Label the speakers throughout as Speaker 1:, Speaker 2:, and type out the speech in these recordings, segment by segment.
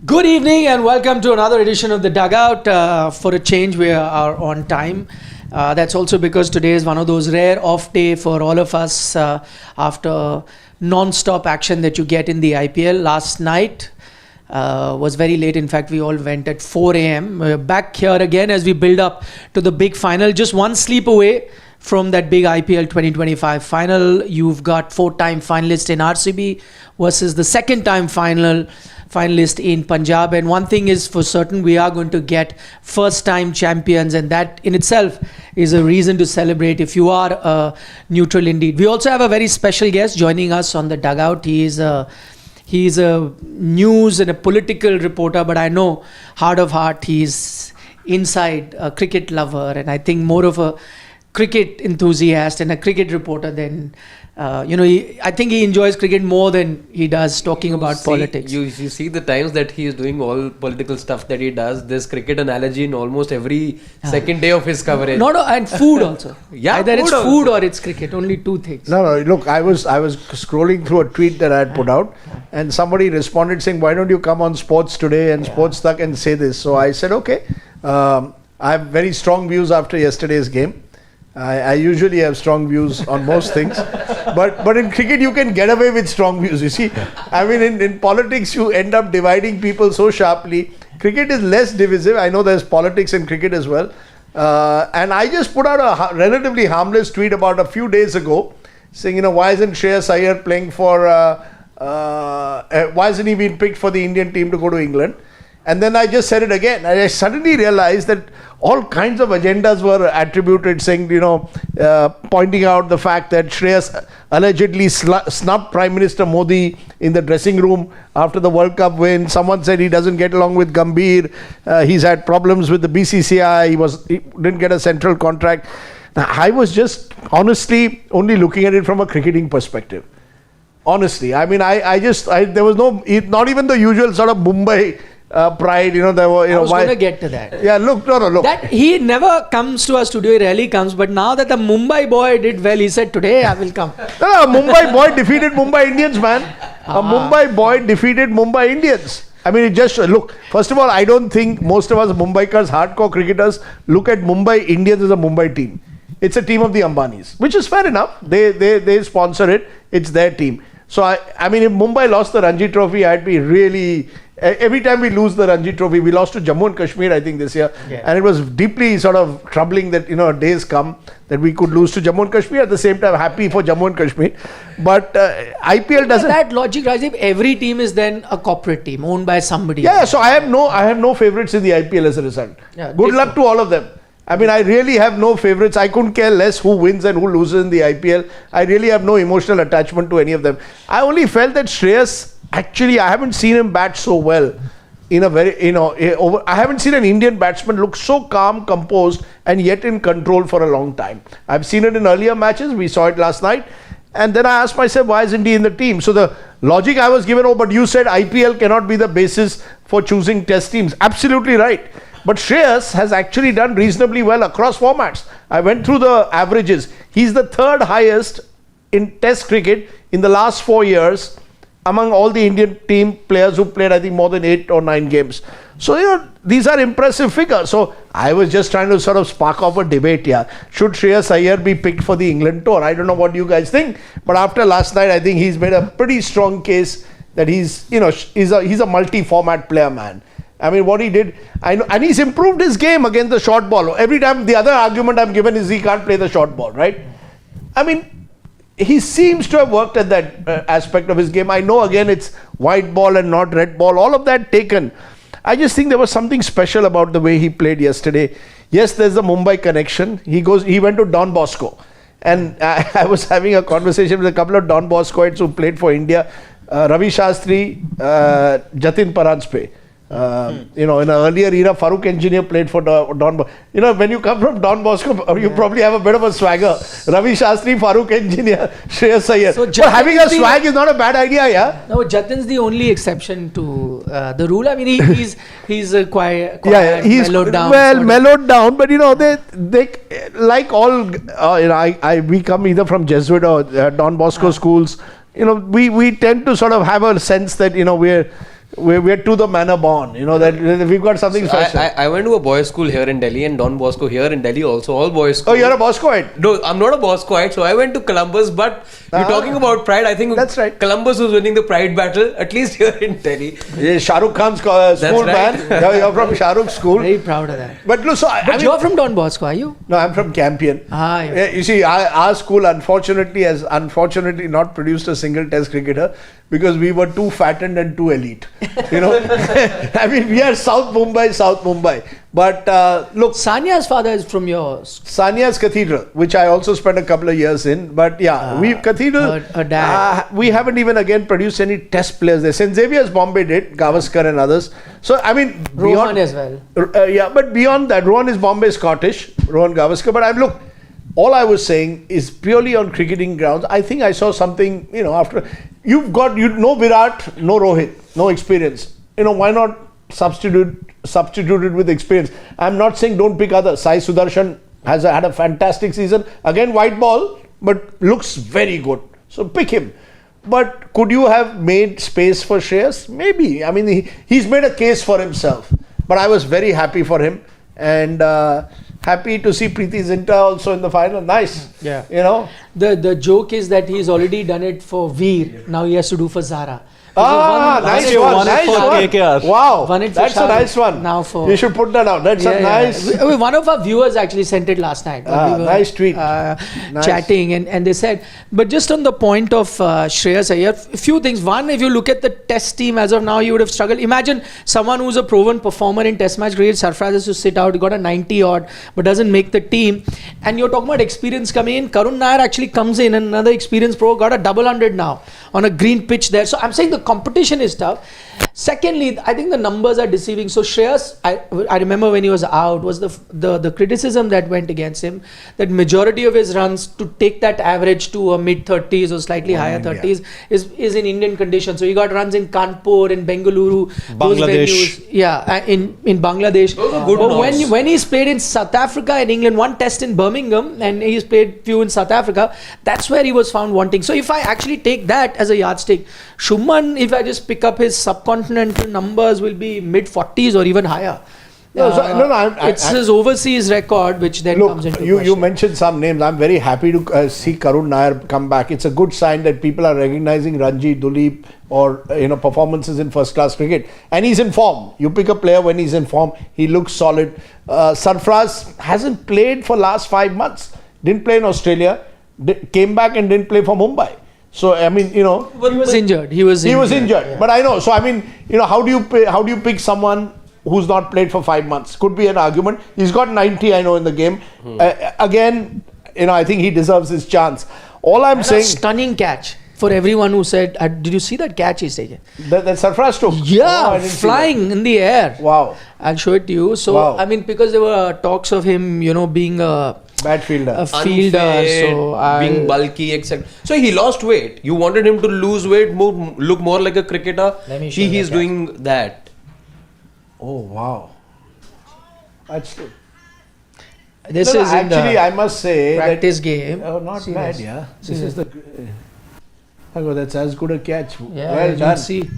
Speaker 1: Good evening and welcome to another edition of the Dugout. For a change, we are on time. That's also because today is one of those rare off day for all of us after non-stop action that you get in the IPL. Last night was very late. In fact, we all went at 4 a.m. We're back here again as we build up to the big final. Just one sleep away from that big IPL 2025 final. You've got 4-time finalist in RCB versus the second-time finalist in Punjab, and one thing is for certain, we are going to get first-time champions, and that in itself is a reason to celebrate if you are neutral indeed. We also have a very special guest joining us on the Dugout. He's a news and a political reporter, but I know heart of heart he's inside a cricket lover, and I think more of a cricket enthusiast and a cricket reporter than I think he enjoys cricket more than he does talking about politics.
Speaker 2: You see the times that he is doing all political stuff that he does. There's cricket analogy in almost every second day of his coverage.
Speaker 1: No, and food also. Either it's food or it's cricket. Only two things.
Speaker 3: No. Look, I was scrolling through a tweet that I had put out, and somebody responded saying, "Why don't you come on Sports Today and Sports Tak and say this?" So I said, "Okay." I have very strong views after yesterday's game. I usually have strong views on most things, but in cricket you can get away with strong views. You see, I mean, in politics you end up dividing people so sharply. Cricket is less divisive. I know there's politics in cricket as well, and I just put out a relatively harmless tweet about a few days ago, saying, why isn't Shreyas Iyer playing for? Why hasn't he been picked for the Indian team to go to England? And then I just said it again. And I suddenly realized that all kinds of agendas were attributed, saying, pointing out the fact that Shreyas allegedly snubbed Prime Minister Modi in the dressing room after the World Cup win. Someone said he doesn't get along with Gambhir. He's had problems with the BCCI. He didn't get a central contract. Now, I was just honestly only looking at it from a cricketing perspective. Honestly, I mean, there was not even the usual sort of Mumbai pride, there were,
Speaker 1: I was going to get to that.
Speaker 3: Yeah, look.
Speaker 1: That he never comes to our studio, he rarely comes, but now that the Mumbai boy did well, he said, today I will come.
Speaker 3: No, Mumbai boy defeated Mumbai Indians, man. A Mumbai boy defeated Mumbai Indians. I mean, look, first of all, I don't think most of us Mumbaikars, hardcore cricketers, look at Mumbai Indians as a Mumbai team. It's a team of the Ambanis, which is fair enough. They sponsor it. It's their team. So, I mean, if Mumbai lost the Ranji Trophy, I'd be really... Every time we lose the Ranji Trophy, we lost to Jammu and Kashmir, I think, this year. Yeah. And it was deeply sort of troubling that, days come that we could lose to Jammu and Kashmir. At the same time, happy for Jammu and Kashmir. But IPL doesn't...
Speaker 1: That logic, Rajiv, every team is then a corporate team owned by somebody.
Speaker 3: Yeah, so I have no favorites in the IPL as a result. Yeah, good luck to all of them. I mean, I really have no favorites. I couldn't care less who wins and who loses in the IPL. I really have no emotional attachment to any of them. I only felt that Shreyas, actually, I haven't seen him bat so well in a very, I haven't seen an Indian batsman look so calm, composed, and yet in control for a long time. I've seen it in earlier matches. We saw it last night. And then I asked myself, why isn't he in the team? So the logic I was given, but you said IPL cannot be the basis for choosing test teams. Absolutely right. But Shreyas has actually done reasonably well across formats. I went through the averages. He's the third highest in test cricket in the last 4 years among all the Indian team players who played, I think, more than 8 or 9 games. So, these are impressive figures. So, I was just trying to sort of spark off a debate here. Should Shreyas Iyer be picked for the England tour? I don't know what you guys think. But after last night, I think he's made a pretty strong case that he's a multi-format player, man. I mean, what he did, I know, and he's improved his game against the short ball. Every time, the other argument I'm given is he can't play the short ball, right? I mean, he seems to have worked at that aspect of his game. I know, again, it's white ball and not red ball. All of that taken. I just think there was something special about the way he played yesterday. Yes, there's the Mumbai connection. He went to Don Bosco. And I was having a conversation with a couple of Don Boscoites who played for India. Ravi Shastri, Jatin Paranspe. In an earlier era, Farooq Engineer played for Don Bosco. When you come from Don Bosco, you probably have a bit of a swagger. Ravi Shastri, Farooq Engineer, Shreyas Iyer. So having a swag is not a bad idea, yeah?
Speaker 1: No, Jatin's the only exception to the rule. I mean, he's quiet,
Speaker 3: he's
Speaker 1: mellowed down.
Speaker 3: Well, mellowed down, but they like all, we come either from Jesuit or Don Bosco schools. We tend to sort of have a sense that, we're we're to the manner born. You know that we've got something special.
Speaker 2: I went to a boys' school here in Delhi and Don Bosco here in Delhi also, all boys' school.
Speaker 3: Oh, you're a Boscoite?
Speaker 2: No, I'm not a Boscoite. So I went to Columbus, but you're talking about pride. I think
Speaker 3: that's right.
Speaker 2: Columbus was winning the pride battle, at least here in Delhi.
Speaker 3: Yeah, Shah Rukh Khan's school,
Speaker 2: right.
Speaker 3: man. You're from Shah Rukh's school.
Speaker 1: Very proud of that.
Speaker 3: But look,
Speaker 1: But you're from Don Bosco, are you?
Speaker 3: No, I'm from Campion.
Speaker 1: Yeah.
Speaker 3: You see, our school unfortunately has not produced a single test cricketer because we were too fattened and too elite. You know, I mean, we are South Mumbai. But look,
Speaker 1: Sania's father is from your
Speaker 3: Sania's Cathedral, which I also spent a couple of years in. But yeah, Cathedral,
Speaker 1: her dad.
Speaker 3: we haven't even again produced any test players there. St. Xavier's Bombay did, Gavaskar and others. So, I mean,
Speaker 1: Rohan as well.
Speaker 3: Yeah, but beyond that, Rohan is Bombay Scottish, Rohan Gavaskar. But look, all I was saying is purely on cricketing grounds. I think I saw something, after you've got, Virat, no Rohit, no experience. Why not substitute it with experience? I'm not saying don't pick others. Sai Sudarshan had a fantastic season. Again, white ball, but looks very good. So pick him. But could you have made space for Shreyas? Maybe. I mean, he's made a case for himself. But I was very happy for him. And happy to see Preeti Zinta also in the final. Nice.
Speaker 1: Yeah. The joke is that he's already done it for Veer. Now he has to do for Zara.
Speaker 3: Nice one. KKR. Wow, that's a nice one.
Speaker 1: Now
Speaker 3: you should put that out. That's a nice.
Speaker 1: One of our viewers actually sent it last night.
Speaker 3: Nice tweet.
Speaker 1: Chatting and they said, but just on the point of Shreyas Iyer, a few things. One, if you look at the test team as of now, you would have struggled. Imagine someone who's a proven performer in test match cricket, Sarfraz has to sit out, he got a 90 odd, but doesn't make the team. And you're talking about experience coming in. Karun Nair actually comes in, and another experienced pro, got a double 100 now on a green pitch there. So I'm saying the competition is tough. Secondly, I think the numbers are deceiving. So Shreyas, I remember when he was out, was the criticism that went against him, that majority of his runs to take that average to a mid-30s or slightly higher 30s is in Indian conditions. So he got runs in Kanpur, in Bengaluru,
Speaker 4: Bangladesh.
Speaker 1: In Bangladesh.
Speaker 2: Good
Speaker 1: when he's played in South Africa and England, one test in Birmingham, and he's played few in South Africa, that's where he was found wanting. So if I actually take that as a yardstick, Shuman, if I just pick up his subcontinental numbers, will be mid-40s or even higher. It's his overseas record which then comes into question.
Speaker 3: You mentioned some names. I'm very happy to see Karun Nair come back. It's a good sign that people are recognizing Ranji, Duleep or performances in first class cricket, and he's in form. You pick a player when he's in form, he looks solid. Sarfraz hasn't played for last 5 months. Didn't play in Australia, came back and didn't play for Mumbai. So I mean,
Speaker 1: he was injured. He was injured.
Speaker 3: Yeah. But I know. So I mean, how do you pick someone who's not played for 5 months? Could be an argument. He's got 90, I know, in the game. Again, I think he deserves his chance. All I'm saying,
Speaker 1: a stunning catch for everyone who said, "Did you see that catch he's taken?"
Speaker 3: That Sarfraz took.
Speaker 1: Yeah, flying in the air.
Speaker 3: Wow.
Speaker 1: I'll show it to you. So I mean, because there were talks of him, being a
Speaker 3: bad fielder,
Speaker 1: unfit,
Speaker 2: being bulky, etc. So he lost weight. You wanted him to lose weight, look more like a cricketer. He's doing that.
Speaker 3: Oh wow, that's good.
Speaker 1: This is
Speaker 3: actually, I must say,
Speaker 1: practice game.
Speaker 3: Oh, not bad, yeah. This is the. That's as good a catch.
Speaker 1: Yeah,
Speaker 3: well done.
Speaker 1: See.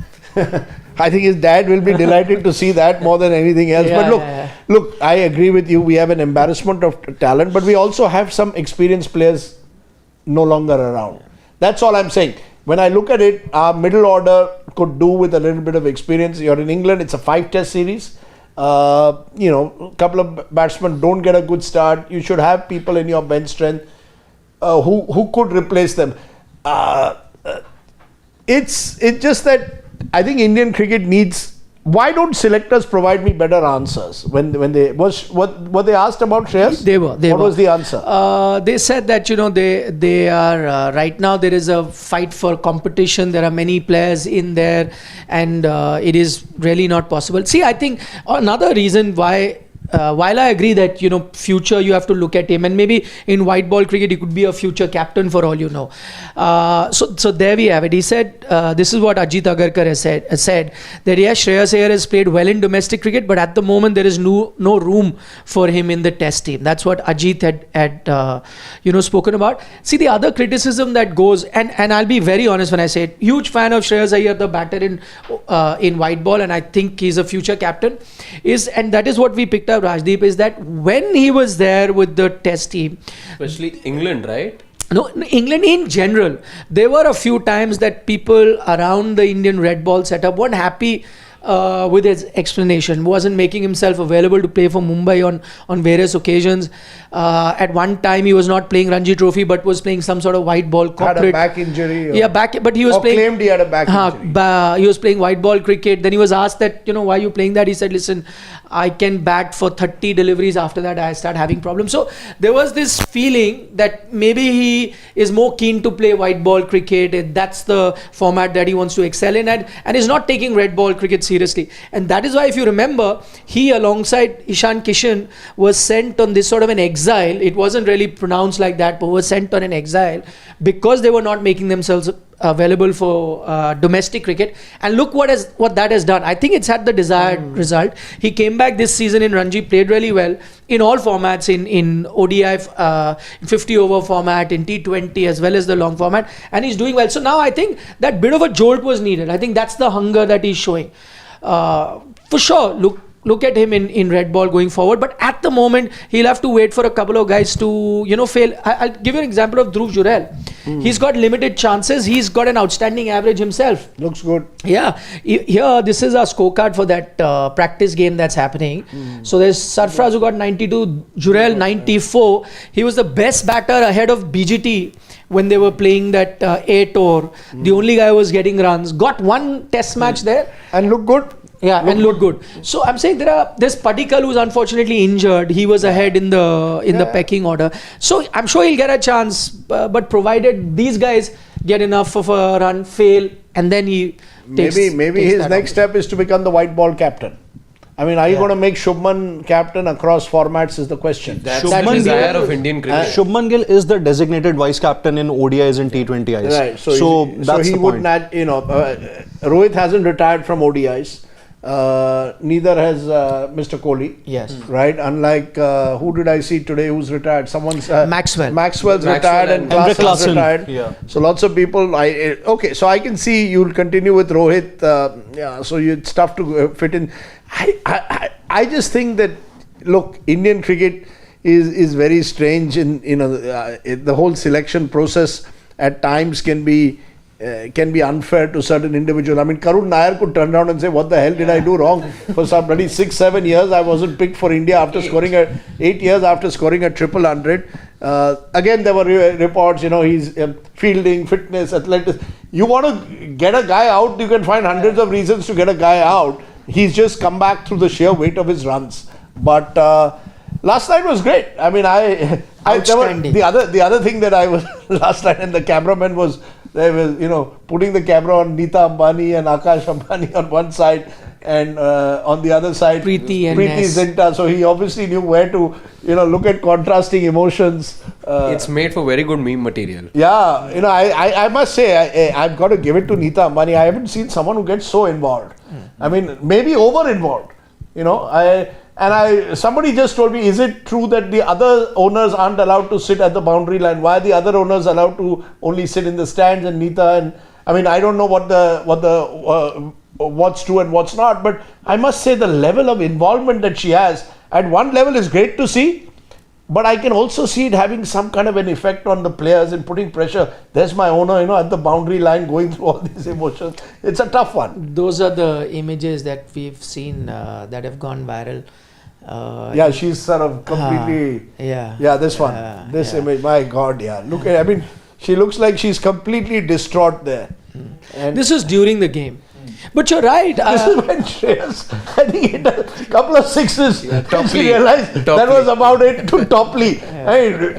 Speaker 3: I think his dad will be delighted to see that more than anything else. But look, I agree with you. We have an embarrassment of talent, but we also have some experienced players no longer around. That's all I'm saying. When I look at it, our middle order could do with a little bit of experience. You're in England, it's a 5-test series. A couple of batsmen don't get a good start. You should have people in your bench strength who could replace them. It's just that I think Indian cricket needs. Why don't selectors provide me better answers when they were they asked about Shreyas?
Speaker 1: They were.
Speaker 3: What was the answer?
Speaker 1: They said that they are right now there is a fight for competition. There are many players in there, and it is really not possible. See, I think another reason why while I agree that, future you have to look at him, and maybe in white ball cricket he could be a future captain for all you know. So there we have it. He said, this is what Ajit Agarkar has said that yes, Shreyas Iyer has played well in domestic cricket, but at the moment there is no room for him in the test team. That's what Ajit had spoken about. See, the other criticism that goes, and I'll be very honest when I say it, huge fan of Shreyas Iyer, the batter in white ball, and I think he's a future captain, and that is what we picked up, Rajdeep, is that when he was there with the test team,
Speaker 2: especially England, right?
Speaker 1: No, England in general, there were a few times that people around the Indian red ball setup weren't happy with his explanation, wasn't making himself available to play for Mumbai on various occasions. At one time he was not playing Ranji Trophy but was playing some sort of white ball corporate.
Speaker 3: Had a back injury.
Speaker 1: But he was playing.
Speaker 3: Claimed he had a back injury.
Speaker 1: He was playing white ball cricket. Then he was asked that, why are you playing that? He said, listen, I can bat for 30 deliveries. After that I start having problems. So there was this feeling that maybe he is more keen to play white ball cricket. That's the format that he wants to excel in, and is not taking red ball cricket seriously. And that is why, if you remember, he alongside Ishan Kishan was sent on this sort of an exile. It wasn't really pronounced like that, but was sent on an exile because they were not making themselves available for domestic cricket. And look what that has done. I think it's had the desired result. He came back this season in Ranji, played really well in all formats, in ODI, 50 over format, in T20 as well as the long format, and he's doing well. So now I think that bit of a jolt was needed. I think that's the hunger that he's showing. For sure, look at him in red ball going forward, but at the moment he'll have to wait for a couple of guys to fail. I'll give you an example of Dhruv Jurel. He's got limited chances. He's got an outstanding average himself.
Speaker 3: Looks good.
Speaker 1: Yeah, here this is our scorecard for that practice game that's happening. So there's Sarfraz who got 92, Jurel 94. He was the best batter ahead of BGT when they were playing that A tour. The only guy who was getting runs, got one test match there
Speaker 3: and looked good.
Speaker 1: Yeah, and looked good. So I'm saying there's Padikkal who's unfortunately injured. He was ahead in the pecking order. So I'm sure he'll get a chance, but provided these guys get enough of a run, fail, and then he takes.
Speaker 3: Maybe his next step is to become the white ball captain. I mean, are you going to make Shubman captain across formats is the question.
Speaker 2: That's the desire of Indian cricket.
Speaker 4: Shubman Gill is the designated vice captain in ODIs and T20Is.
Speaker 3: Right. So that's the point. Rohit hasn't retired from ODIs. Neither has Mr. Kohli.
Speaker 1: Yes.
Speaker 3: Right. Unlike who did I see today who's retired? Someone's Maxwell's retired and Klaasen's retired. Yeah. So lots of people. Okay. So I can see you'll continue with Rohit. So it's tough to fit in. I just think that look, Indian cricket is very strange. In the whole selection process at times can be unfair to certain individuals. I mean, Karun Nair could turn around and say, what the hell did I do wrong? For some bloody 6-7 years, I wasn't picked for India after scoring 8 years after scoring a 100. Again, there were reports, he's fielding, fitness, athleticism. You want to get a guy out, you can find hundreds of reasons to get a guy out. He's just come back through the sheer weight of his runs. But last night was great. I mean, the other thing that I was last night, and the cameraman was putting the camera on Neeta Ambani and Akash Ambani on one side, and on the other side
Speaker 1: Preeti
Speaker 3: Zinta. So he obviously knew where to look at contrasting emotions.
Speaker 2: It's made for very good meme material.
Speaker 3: Yeah, I must say I've got to give it to Neeta Ambani. I haven't seen someone who gets so involved. I mean, maybe over involved. Somebody just told me, is it true that the other owners aren't allowed to sit at the boundary line? Why are the other owners allowed to only sit in the stands and Neeta? And I mean, I don't know what's true and what's not, but I must say the level of involvement that she has at one level is great to see. But I can also see it having some kind of an effect on the players and putting pressure. There's my owner, at the boundary line going through all these emotions. It's a tough one.
Speaker 1: Those are the images that we've seen that have gone viral.
Speaker 3: She's sort of completely. This one. This image. My God, look at. I mean, she looks like she's completely distraught there.
Speaker 1: And this is during the game. But you're right.
Speaker 3: This is when Shreyas, I think, hit a couple of sixes. She realized that was about it to TOPLEY.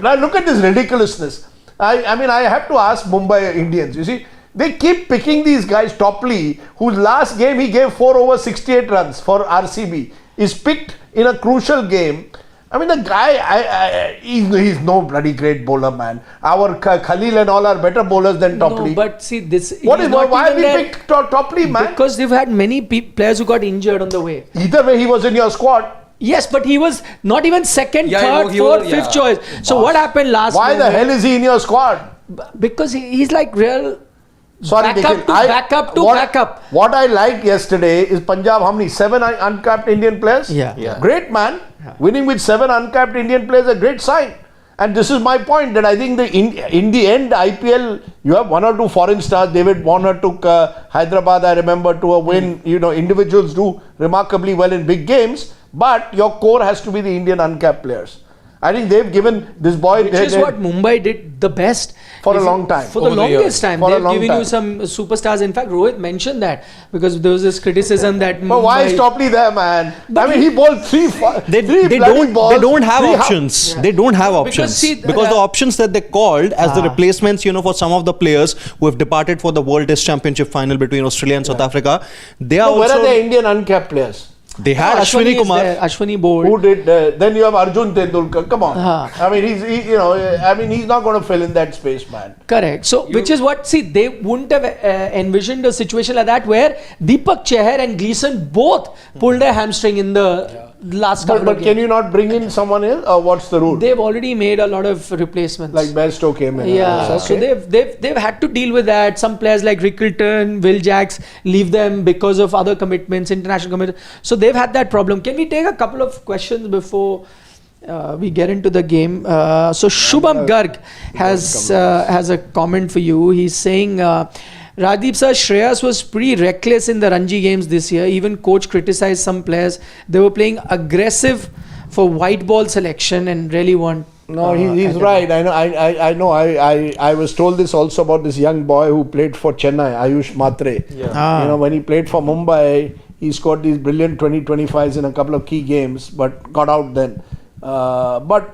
Speaker 3: Now look at this ridiculousness. I mean, I have to ask Mumbai Indians. You see, They keep picking these guys. Topley, whose last game he gave 4 over 68 runs for RCB, is picked in a crucial game. I mean, the guy, he's no bloody great bowler, man. Our Khalil and all are better bowlers than Topley.
Speaker 1: No, but see, this.
Speaker 3: Why have we picked Topley, man?
Speaker 1: Because they've had many players who got injured on the way.
Speaker 3: Either way, he was in your squad.
Speaker 1: Yes, but he was not even second, third, fourth, fifth choice. So what happened last?
Speaker 3: Why the hell is he in your squad?
Speaker 1: Because he's like real.
Speaker 3: Sorry,
Speaker 1: backup to backup.
Speaker 3: What I liked yesterday is Punjab, how many? 7 uncapped Indian players?
Speaker 1: Yeah.
Speaker 3: Great, man. Winning with 7 uncapped Indian players is a great sign. And this is my point, that I think in the end, IPL, you have 1 or 2 foreign stars. David Warner took Hyderabad, I remember, to a win. You know, individuals do remarkably well in big games. But your core has to be the Indian uncapped players. I think they've given this boy...
Speaker 1: Which is what Mumbai did the best.
Speaker 3: For a long time.
Speaker 1: For the longest time. They've given you some superstars. In fact, Rohit mentioned that. Because there was this criticism that
Speaker 3: But why is Topley there, man? I mean, he bowled three balls.
Speaker 4: They don't have options. They don't have options. Because the options that they called as the replacements, for some of the players who have departed for the World Test Championship final between Australia and South Africa, they are also...
Speaker 3: Where are the Indian uncapped players?
Speaker 4: They had Ashwini Kumar.
Speaker 1: Ashwini bowled.
Speaker 3: Who did? Then you have Arjun Tendulkar. Come on. I mean, he's not going to fill in that space, man.
Speaker 1: Correct. So, which is what, they wouldn't have envisioned a situation like that where Deepak Chahar and Gleeson both pulled a hamstring in the last couple of games.
Speaker 3: But can you not bring in someone else, or what's the rule?
Speaker 1: They've already made a lot of replacements.
Speaker 3: Like Bairstow came in.
Speaker 1: Yeah. So they've had to deal with that. Some players like Rickleton, Will Jacks leave them because of other commitments, international commitments. So they've had that problem. Can we take a couple of questions before we get into the game? So Shubham Garg has a comment for you. He's saying, Rajdeep sir, Shreyas was pretty reckless in the Ranji games this year. Even coach criticized some players. They were playing aggressive for white ball selection and really weren't.
Speaker 3: No, he's right. I know. I was told this also about this young boy who played for Chennai, Ayush Matre. Yeah. When he played for Mumbai, he scored these brilliant 20-25s in a couple of key games, but got out then. But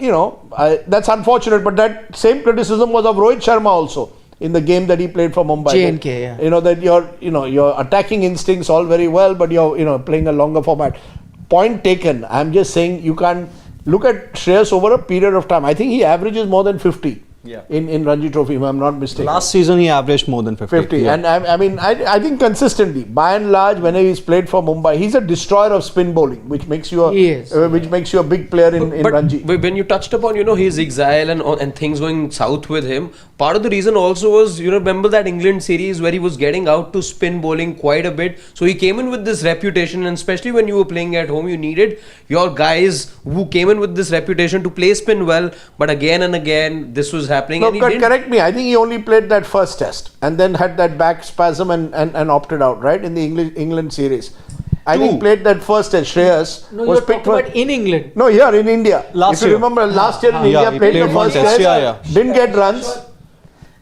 Speaker 3: that's unfortunate. But that same criticism was of Rohit Sharma also in the game that he played for Mumbai.
Speaker 1: J&K, yeah.
Speaker 3: That your attacking instincts all very well, but you're playing a longer format. Point taken. I'm just saying you can't look at Shreyas over a period of time. I think he averages more than 50 in Ranji Trophy, if I'm not mistaken.
Speaker 4: Last season he averaged more than 50.
Speaker 3: Yeah. And I think consistently, by and large, whenever he's played for Mumbai, he's a destroyer of spin bowling, which makes you a big player in Ranji.
Speaker 2: But when you touched upon, his exile and things going south with him, part of the reason also was, remember that England series where he was getting out to spin bowling quite a bit. So he came in with this reputation, and especially when you were playing at home, you needed your guys who came in with this reputation to play spin well. But again and again, this was happening.
Speaker 3: No, correct me. I think he only played that first test and then had that back spasm and opted out, right, in the England series. I think played that first test. Shreyas
Speaker 1: was picked for in England.
Speaker 3: No, here in India. If you remember, last year in India, played the first test.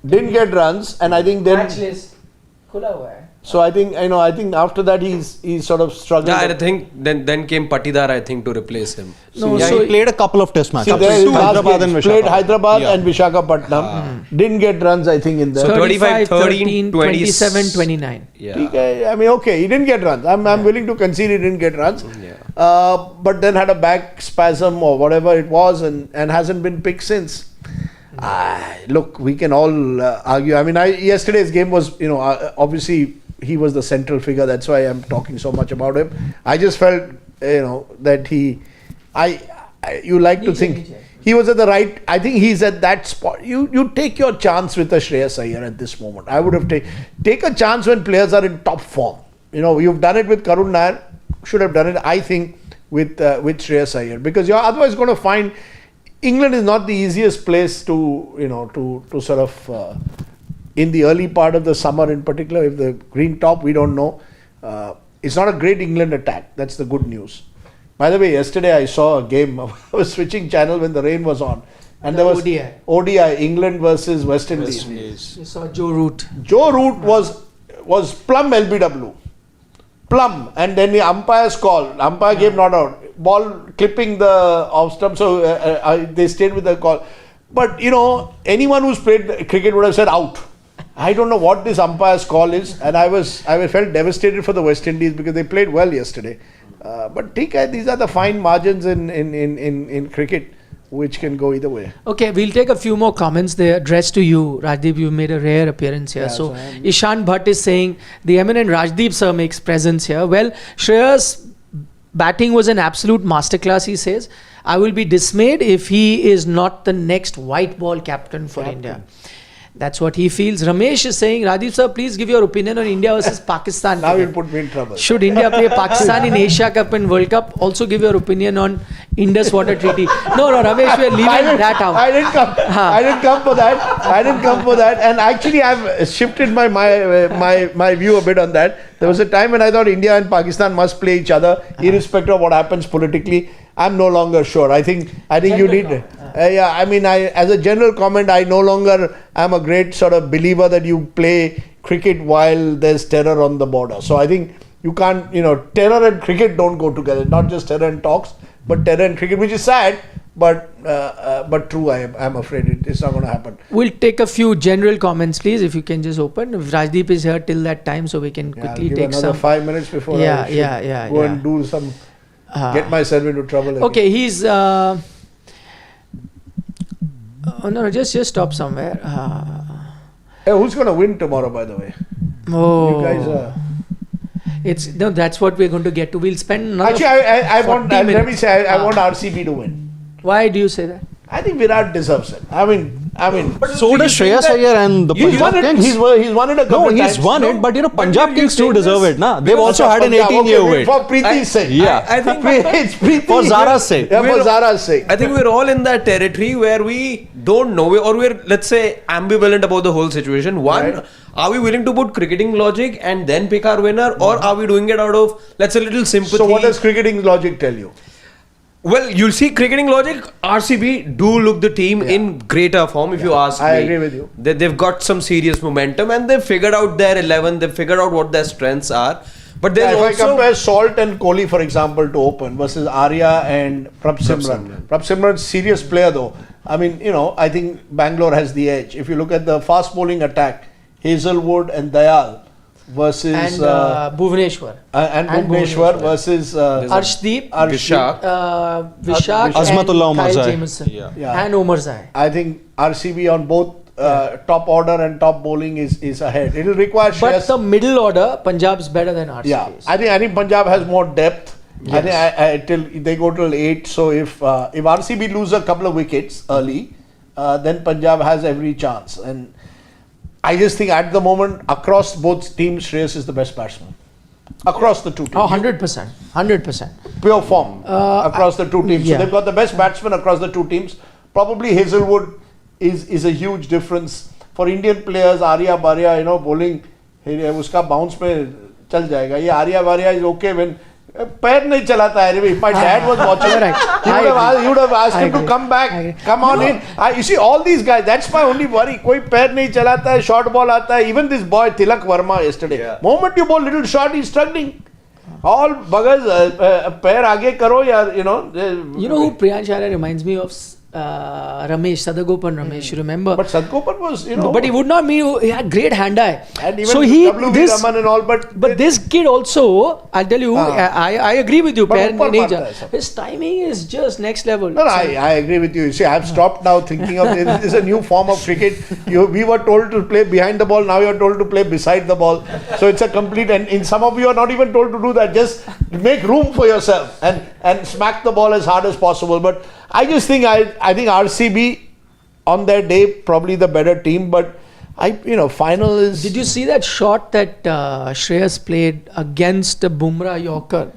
Speaker 3: Didn't get runs, and I think then.
Speaker 1: Match list khula hua hai.
Speaker 3: So I think after that he's sort of struggled.
Speaker 2: Yeah, I think then came Patidar, I think, to replace him.
Speaker 4: So he played a couple of test matches.
Speaker 3: Hyderabad and Visakhapatnam. Didn't get runs, I think, in there.
Speaker 2: So 35,
Speaker 1: 13, 27, 29.
Speaker 2: Yeah.
Speaker 3: I mean, okay, he didn't get runs. I'm willing to concede he didn't get runs.
Speaker 2: Yeah.
Speaker 3: But then had a back spasm or whatever it was, and hasn't been picked since. Look, we can all argue. I mean, yesterday's game was, obviously he was the central figure. That's why I'm talking so much about him. I just felt, that you like to think he was at the right. I think he's at that spot. You take your chance with a Shreyas Iyer at this moment. I would have take a chance when players are in top form. You've done it with Karun Nair. Should have done it, I think, with Shreyas Iyer, because you're otherwise going to find England is not the easiest place to sort of. In the early part of the summer in particular, if the green top, we don't know. It's not a great England attack. That's the good news. By the way, yesterday I saw a game. I was switching channel when the rain was on. And there was ODI, England versus West Indies.
Speaker 1: You saw Joe Root.
Speaker 3: Joe Root was plumb LBW. Plumb. And then the umpire's call. Umpire gave not out. Ball clipping the off stump. So they stayed with the call. But, anyone who's played cricket would have said out. I don't know what this umpire's call is, and I felt devastated for the West Indies because they played well yesterday. But these are the fine margins in cricket, which can go either way.
Speaker 1: Okay, we'll take a few more comments. They're addressed to you, Rajdeep. You made a rare appearance here. So Ishan Bhatt is saying the eminent Rajdeep sir makes presence here. Well, Shreyas' batting was an absolute masterclass, he says. I will be dismayed if he is not the next white ball captain for India. That's what he feels. Ramesh is saying, Rajdeep sir, please give your opinion on India versus Pakistan.
Speaker 3: Now you'll put me in trouble.
Speaker 1: Should India play Pakistan in Asia Cup and World Cup? Also give your opinion on Indus Water Treaty. No, Ramesh, we're leaving that out.
Speaker 3: I didn't come for that. And actually, I've shifted my view a bit on that. There was a time when I thought India and Pakistan must play each other, irrespective of what happens politically. I'm no longer sure. I think you need. As a general comment, I no longer am a great sort of believer that you play cricket while there's terror on the border. So I think you can't, terror and cricket don't go together. Not just terror and talks, but terror and cricket, which is sad, but true. I'm afraid it's not going to happen.
Speaker 1: We'll take a few general comments, please, if you can just open. If Rajdeep is here till that time, so we can quickly take
Speaker 3: another 5 minutes before I go and do some. Get myself into trouble again.
Speaker 1: Okay, he's just stop somewhere.
Speaker 3: Hey, who's going to win tomorrow, by the way?
Speaker 1: Oh,
Speaker 3: you guys are...
Speaker 1: that's what we're going to get to. We'll spend another
Speaker 3: I want RCB to win.
Speaker 1: Why do you say that?
Speaker 3: I think Virat deserves it. I mean.
Speaker 4: But so does Shreyas Iyer and the Punjab Kings.
Speaker 3: He's won it a couple of times.
Speaker 4: No, he's won it, but Punjab Kings too deserve it, na? They've also had an 18-year wait.
Speaker 3: For Preeti's sake.
Speaker 4: Yeah.
Speaker 2: I think
Speaker 3: it's Preeti.
Speaker 4: For Zara's sake.
Speaker 3: Yeah, for Zara's sake.
Speaker 2: I think we're all in that territory where we don't know, or we're, let's say, ambivalent about the whole situation. One, are we willing to put cricketing logic and then pick our winner, or are we doing it out of, let's say, little sympathy?
Speaker 3: So what does cricketing logic tell you?
Speaker 2: Well, you'll see cricketing logic. RCB do look the team in greater form, if you ask me.
Speaker 3: I agree with you.
Speaker 2: They've got some serious momentum and they've figured out their 11. They've figured out what their strengths are. But there's
Speaker 3: if
Speaker 2: also...
Speaker 3: I compare Salt and Kohli, for example, to open versus Arya and Prabsimran. Prabsimran's serious player though. I mean, I think Bangalore has the edge. If you look at the fast bowling attack, Hazelwood and Dayal versus
Speaker 1: Bhuvaneshwar
Speaker 3: Bhuvaneshwar versus
Speaker 1: Arshdeep,
Speaker 2: Vishak,
Speaker 4: Azmatullah
Speaker 1: and
Speaker 4: Omarzai.
Speaker 1: Jameson and Omarzai.
Speaker 3: I think RCB on both top order and top bowling is ahead. It will require
Speaker 1: But the middle order, Punjab's better than RCB.
Speaker 3: Yeah, I think Punjab has more depth. Yes. I think till they go till 8. So if RCB lose a couple of wickets early, then Punjab has every chance. And I just think at the moment, across both teams, Shreyas is the best batsman. Across the two teams.
Speaker 1: Oh, 100%. 100%.
Speaker 3: Pure form across the two teams. So they've got the best batsman across the two teams. Probably Hazelwood is a huge difference. For Indian players, Arya Barya, bowling, uska bounce mein chal jayega. Ye Arya Barya is okay when पैर नहीं चलाता है. If my dad was watching, he would have asked him to come back, come on in. You see all these guys, that's my only worry. कोई पैर नहीं चलाता है, short ball आता है. Even this boy Tilak Verma yesterday, moment you bowl little short, he's struggling. All buggers, पैर आगे करो यार, You know
Speaker 1: who Priyansh Arya reminds me of? Ramesh, Sadagopan Ramesh, you remember?
Speaker 3: But Sadagopan was,
Speaker 1: But he would not mean, he had great hand-eye.
Speaker 3: And even W.V. Raman and all,
Speaker 1: but this kid also, I'll tell you, I agree with you, his timing is just next level.
Speaker 3: No, I agree with you. You see, I've stopped now thinking of this is a new form of cricket. We were told to play behind the ball, now you're told to play beside the ball. So it's a complete, and in some of you are not even told to do that. Just make room for yourself and smack the ball as hard as possible. But I just think I think RCB on their day probably the better team, but final is.
Speaker 1: Did you see that shot that Shreyas played against Bumrah Yorker?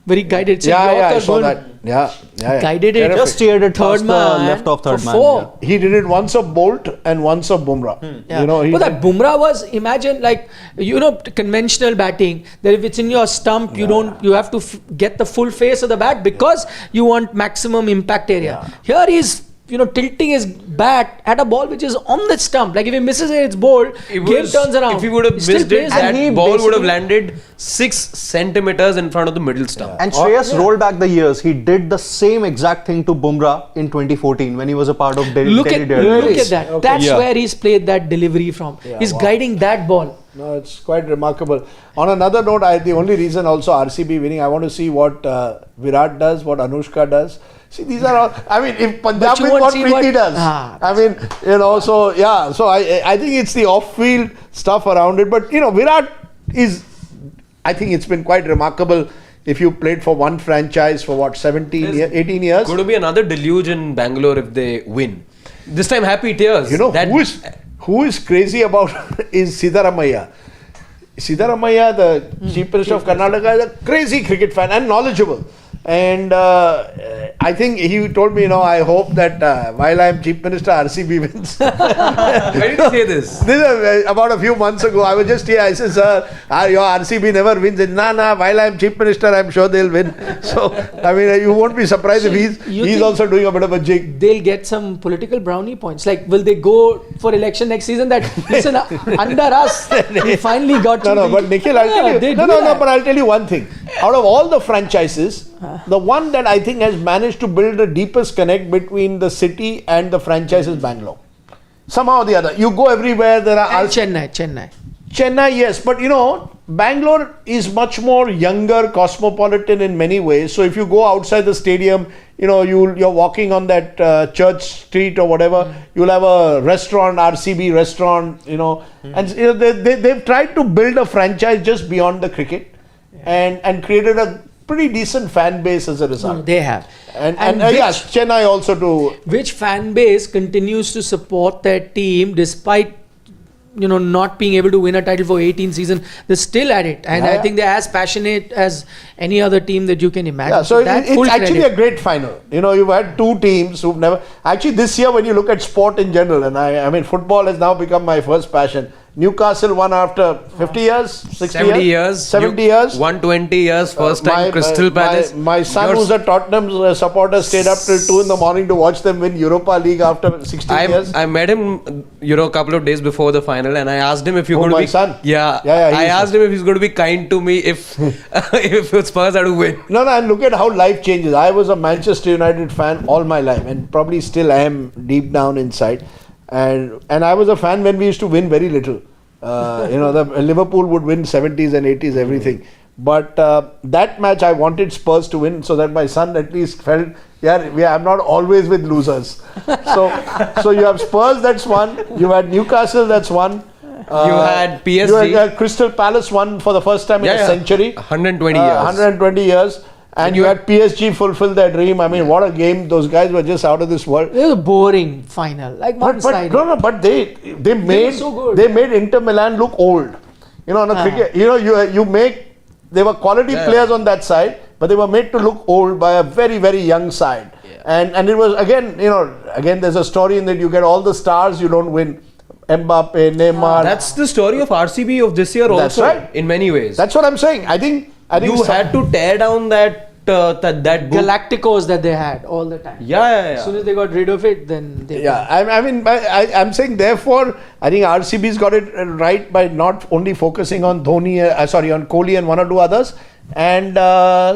Speaker 1: Very guided.
Speaker 3: I saw that. Yeah.
Speaker 1: Guided it.
Speaker 4: Just steered it third man, left of third man.
Speaker 1: Yeah.
Speaker 3: He did it once of Bolt and once of Bumrah.
Speaker 1: But that Bumrah was, imagine conventional batting, that if it's in your stump, you have to get the full face of the bat because you want maximum impact area. Here he's tilting his bat at a ball which is on the stump. Like if he misses it, it's bowled. Game turns around.
Speaker 2: If he would have missed it, that ball would have landed 6 centimeters in front of the middle stump.
Speaker 4: And Shreyas rolled back the years. He did the same exact thing to Bumrah in 2014 when he was a part of Delhi.
Speaker 1: Look at that. Okay. That's where he's played that delivery from. He's guiding that ball.
Speaker 3: No, it's quite remarkable. On another note, the only reason also RCB winning, I want to see what Virat does, what Anushka does. See, these are all. I mean, if Punjab wins, what Preeti does. I mean, so yeah. So I think it's the off-field stuff around it. But Virat is. I think it's been quite remarkable. If you played for one franchise for 18 years.
Speaker 2: Going to be another deluge in Bangalore if they win. This time, happy tears.
Speaker 3: Who is crazy about is Siddaramaiah. Siddaramaiah, the Chief Minister of Karnataka, is a crazy cricket fan and knowledgeable. And I think he told me, I hope that while I am Chief Minister, RCB wins.
Speaker 2: Why did you say this?
Speaker 3: This is about a few months ago. I was just here. I said, sir, your RCB never wins. He said, nah, while I am Chief Minister, I am sure they'll win. So, I mean, you won't be surprised if he's also doing a bit of a jig.
Speaker 1: They'll get some political brownie points. Like, will they go for election next season that, listen, under us, we finally got to
Speaker 3: but Nikhil, I'll tell you. But I'll tell you one thing. Out of all the franchises, the one that I think has managed to build the deepest connect between the city and the franchise is Bangalore. Somehow or the other. You go everywhere, there are...
Speaker 1: Chennai,
Speaker 3: yes. But Bangalore is much more younger, cosmopolitan in many ways. So if you go outside the stadium, you're walking on that Church Street or whatever, you'll have a restaurant, RCB restaurant, and they've tried to build a franchise just beyond the cricket and created a pretty decent fan base as a result.
Speaker 1: No, they have.
Speaker 3: And Chennai also too.
Speaker 1: Which fan base continues to support their team despite not being able to win a title for 18 seasons? They're still at it, and I think they're as passionate as any other team that you can imagine.
Speaker 3: Yeah, so it's actually a great final. You've had two teams who've never... Actually, this year when you look at sport in general, and I mean football has now become my first passion. Newcastle won after 50 years, 60
Speaker 2: 70 years,
Speaker 3: 70 years,
Speaker 2: 120 years, first time Crystal Palace.
Speaker 3: My son, who's a Tottenham supporter, stayed up till 2 in the morning to watch them win Europa League after 16 years.
Speaker 2: I met him, a couple of days before the final, and I asked him if you're going to be...
Speaker 3: son?
Speaker 2: Yeah, I asked him if he's going to be kind to me if Spurs are to win.
Speaker 3: No, and look at how life changes. I was a Manchester United fan all my life, and probably still am deep down inside. And I was a fan when we used to win very little. The Liverpool would win 70s and 80s, everything. But that match I wanted Spurs to win so that my son at least felt, I'm not always with losers. So you have Spurs, that's one. You had Newcastle, that's one.
Speaker 2: You had PSG.
Speaker 3: You had Crystal Palace won for the first time in a century.
Speaker 2: 120 years.
Speaker 3: 120 years. And you had PSG fulfill their dream. I mean, what a game. Those guys were just out of this world.
Speaker 1: It was a boring final.
Speaker 3: But they made Inter Milan look old. On a cricket, they were quality players on that side, but they were made to look old by a very, very young side. Yeah. And it was again there's a story in that you get all the stars, you don't win. Mbappe, Neymar.
Speaker 2: That's the story of RCB of this year also.
Speaker 3: That's right.
Speaker 2: In many ways.
Speaker 3: That's what I'm saying. I think you
Speaker 2: had to tear down that
Speaker 1: Galacticos that they had all the time.
Speaker 2: Yeah.
Speaker 1: As soon as they got rid of it, then they...
Speaker 3: Yeah, I'm saying therefore, I think RCB's got it right by not only focusing on on Kohli and one or two others, and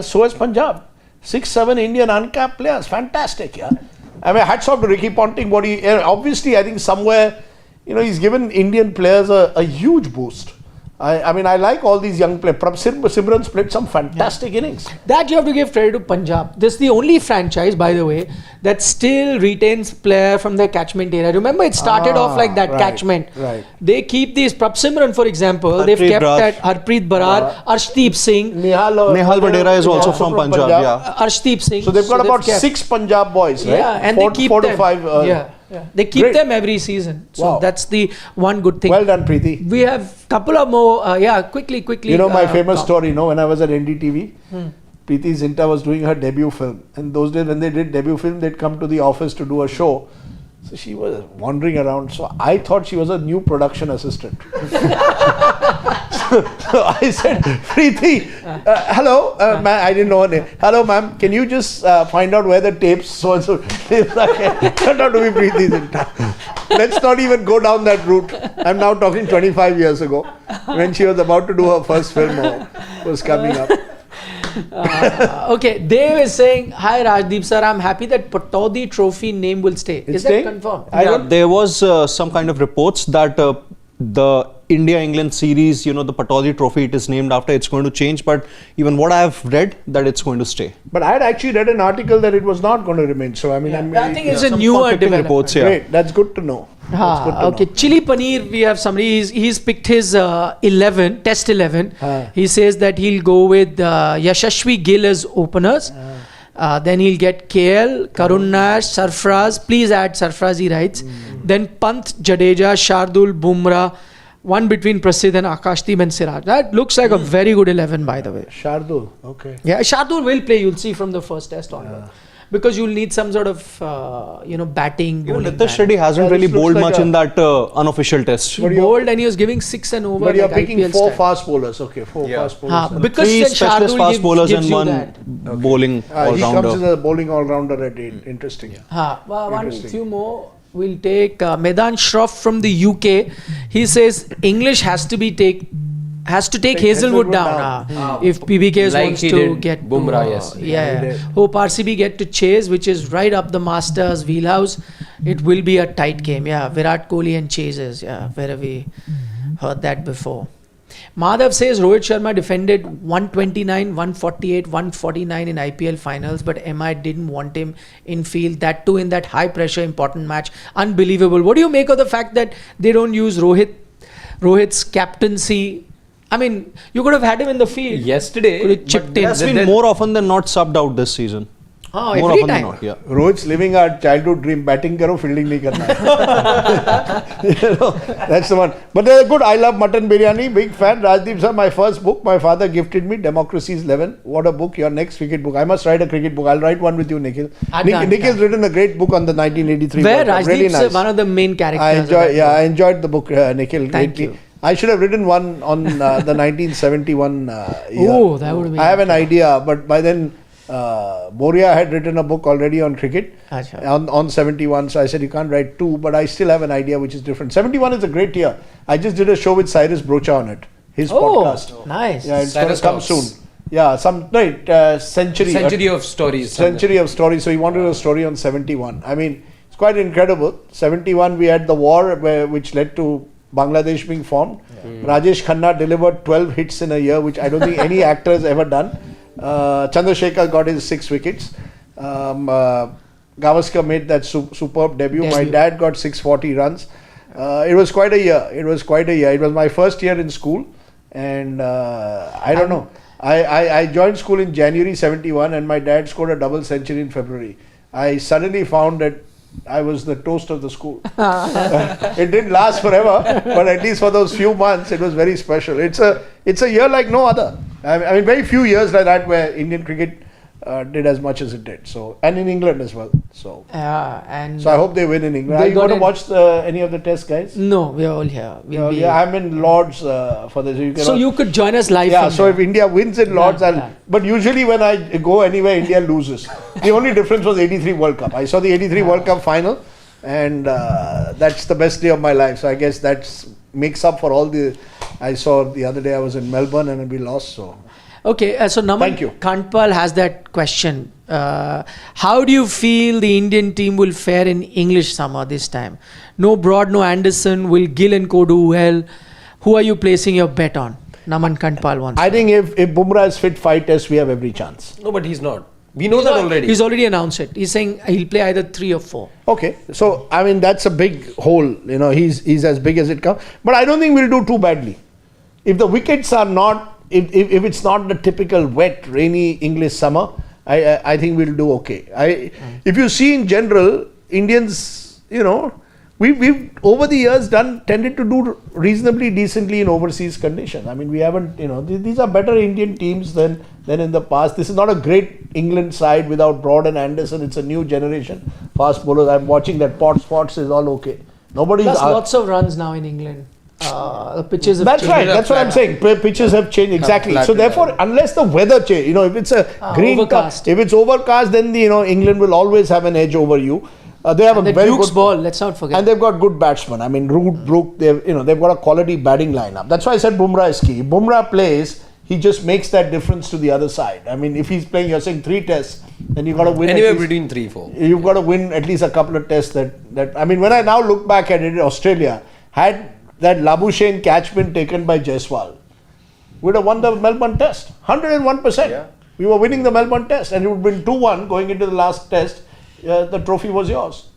Speaker 3: so has Punjab. 6-7 Indian uncapped players. Fantastic, yeah. I mean, hats off to Ricky Ponting. Obviously, I think somewhere, he's given Indian players a huge boost. I mean, I like all these young players. Simran's played some fantastic innings.
Speaker 1: That you have to give credit to Punjab. This is the only franchise, by the way, that still retains player from their catchment area. Remember, it started off like that, catchment.
Speaker 3: Right.
Speaker 1: They keep these. Simran, for example, they've kept that Harpreet Barar, Arshdeep Singh.
Speaker 4: Nihal Vadera is also from Punjab. Yeah.
Speaker 1: Arshdeep Singh.
Speaker 3: So they've got about 6 Punjab boys, right?
Speaker 1: Yeah, and they keep
Speaker 3: 4 to 5.
Speaker 1: They keep them every season. So that's the one good thing.
Speaker 3: Well done, Preeti.
Speaker 1: We have a couple of more. Quickly.
Speaker 3: My famous story, when I was at NDTV, Preeti Zinta was doing her debut film. And those days when they did debut film, they'd come to the office to do a show. So she was wandering around. So I thought she was a new production assistant. So I said, Preeti, hello, ma'am, I didn't know her name. Hello, ma'am, can you just find out where the tapes so-and-so tapes are? Turned out to be Preeti's in town. Let's not even go down that route. I'm now talking 25 years ago, when she was about to do her first film or was coming up.
Speaker 1: Okay, Dev is saying, hi Rajdeep sir, I'm happy that Pataudi Trophy name will stay. Is that confirmed?
Speaker 4: There was some kind of reports that the India-England series, the Pataudi Trophy, it is named after, it's going to change. But even what I have read, that it's going to stay.
Speaker 3: But I had actually read an article that it was not going to remain. So I mean,
Speaker 1: I think it's a newer development.
Speaker 4: Reports,
Speaker 3: Great, that's good to know.
Speaker 1: Okay, Chili Paneer, we have somebody, he's picked his test 11. He says that he'll go with Yashashvi Gill as openers. Then he'll get KL, Karun Nash, Sarfraz. Please add Sarfraz, he writes. Then Pant, Jadeja, Shardul, Bumrah. One between Prasidh and Akashdeep and Siraj. That looks like a very good 11, by the way.
Speaker 3: Shardul, okay.
Speaker 1: Yeah, Shardul will play, you'll see from the first test onward. Because you'll need some sort of, batting.
Speaker 4: Nitish Reddy hasn't really bowled much in that unofficial test.
Speaker 1: He bowled and he was giving 6 and over.
Speaker 3: But you're
Speaker 1: like
Speaker 3: picking
Speaker 1: IPL
Speaker 3: 4
Speaker 1: style.
Speaker 3: fast bowlers. Okay, 4 fast bowlers.
Speaker 1: Because
Speaker 4: 3
Speaker 1: then
Speaker 4: specialist
Speaker 1: Shardul
Speaker 4: fast bowlers
Speaker 1: gives
Speaker 4: and
Speaker 1: you
Speaker 4: 1
Speaker 1: that.
Speaker 4: bowling
Speaker 3: He comes
Speaker 4: all-rounder.
Speaker 3: as a bowling all-rounder at 8. Interesting.
Speaker 1: One few more. We'll take Medan Shroff from the UK. He says English has to take Hazelwood down. If PBKS
Speaker 2: Like
Speaker 1: wants
Speaker 2: he
Speaker 1: to
Speaker 2: did
Speaker 1: get
Speaker 2: Bumrah, yes.
Speaker 1: Hope RCB get to chase, which is right up the Masters wheelhouse. It will be a tight game. Yeah, Virat Kohli and chases. Yeah, where have we heard that before? Madhav says Rohit Sharma defended 129, 148, 149 in IPL finals, but MI didn't want him in field. That too in that high pressure important match. Unbelievable. What do you make of the fact that they don't use Rohit's captaincy? I mean, you could have had him in the field.
Speaker 2: Yesterday,
Speaker 1: Could have chipped in.
Speaker 4: He has been more often than not subbed out this season. More
Speaker 1: Every
Speaker 4: often
Speaker 1: time.
Speaker 4: than not, yeah.
Speaker 3: Rohit's living our childhood dream. Batting karo, fielding nahi karna hai. That's the one. But they're good. I love mutton biryani. Big fan. Rajdeep sir, my first book, my father gifted me, Democracy's 11. What a book. Your next cricket book. I must write a cricket book. I'll write one with you, Nikhil. Nikhil's written a great book on the 1983
Speaker 1: Where
Speaker 3: World Cup.
Speaker 1: Rajdeep's
Speaker 3: Really nice.
Speaker 1: one of the main characters.
Speaker 3: I enjoyed the book, Nikhil.
Speaker 1: Thank
Speaker 3: greatly.
Speaker 1: you.
Speaker 3: I should have written one on the 1971 year.
Speaker 1: Oh, that would have been.
Speaker 3: I have an idea, but by then Boria had written a book already on cricket on 71. So I said you can't write 2, but I still have an idea which is different. 71 is a great year. I just did a show with Cyrus Brocha on it. His podcast.
Speaker 1: Nice.
Speaker 3: Yeah, it's going to come soon. Yeah, century
Speaker 2: of stories.
Speaker 3: Century of stories. So he wanted a story on 71. I mean, it's quite incredible. 71, we had the war which led to Bangladesh being formed. Rajesh Khanna delivered 12 hits in a year, which I don't think any actor has ever done. Chandrasekhar got his 6 wickets. Gavaskar made that superb debut. My dad got 640 runs. It was quite a year. It was my first year in school, and I don't know. I joined school in January 71, and my dad scored a double century in February. I suddenly found that I was the toast of the school. It didn't last forever, but at least for those few months, it was very special. It's a year like no other. I mean, very few years like that where Indian cricket did as much as it did. So, and in England as well. So,
Speaker 1: and
Speaker 3: I hope they win in England. Are you going to watch any of the tests, guys?
Speaker 1: No, we are all here.
Speaker 3: I'm in Lords for this.
Speaker 1: So you could join us live.
Speaker 3: Yeah. So if India wins in Lords, but usually when I go anywhere, India loses. The only difference was 83 World Cup. I saw the 83 World Cup final, and that's the best day of my life. So I guess that makes up for all the. I saw the other day I was in Melbourne and we lost. So.
Speaker 1: Okay, so Naman Kantpal has that question. How do you feel the Indian team will fare in English summer this time? No Broad, no Anderson. Will Gill and co do well? Who are you placing your bet on? Naman Kantpal wants.
Speaker 3: I think if Bumrah is fit 5 tests, we have every chance.
Speaker 2: No, but he's not. We know that already.
Speaker 1: He's already announced it. He's saying he'll play either 3 or 4.
Speaker 3: Okay, so I mean that's a big hole. You know, he's as big as it comes. But I don't think we'll do too badly. If the wickets are not. If it's not the typical wet, rainy English summer, I think we'll do okay. If you see in general, Indians, we've over the years tended to do reasonably decently in overseas conditions. I mean, we haven't, these are better Indian teams than in the past. This is not a great England side without Broad and Anderson. It's a new generation. fast bowlers. I'm watching that Potts is all okay. Nobody's
Speaker 1: Plus lots of runs now in England. The pitches have
Speaker 3: That's
Speaker 1: changed.
Speaker 3: right. That's what I'm saying. Pitches have changed exactly. So therefore, unless the weather change, if it's a green
Speaker 1: overcast.
Speaker 3: if it's overcast, then England will always have an edge over you. They have
Speaker 1: And
Speaker 3: a
Speaker 1: the
Speaker 3: very
Speaker 1: Duke's
Speaker 3: good
Speaker 1: ball. Let's not forget.
Speaker 3: and they've got good batsmen. I mean, Root, Brook. They've got a quality batting lineup. That's why I said Bumrah is key. If Bumrah plays, he just makes that difference to the other side. I mean, if he's playing, you're saying 3 tests, then you got to win.
Speaker 2: Anywhere between 3-4.
Speaker 3: You've got to win at least a couple of tests. That I mean, when I now look back at it, Australia had that Labuschagne catch been taken by Jaiswal, we'd have won the Melbourne Test 101%.
Speaker 2: Yeah.
Speaker 3: We were winning the Melbourne Test, and it would have been 2-1 going into the last Test. The trophy was yours.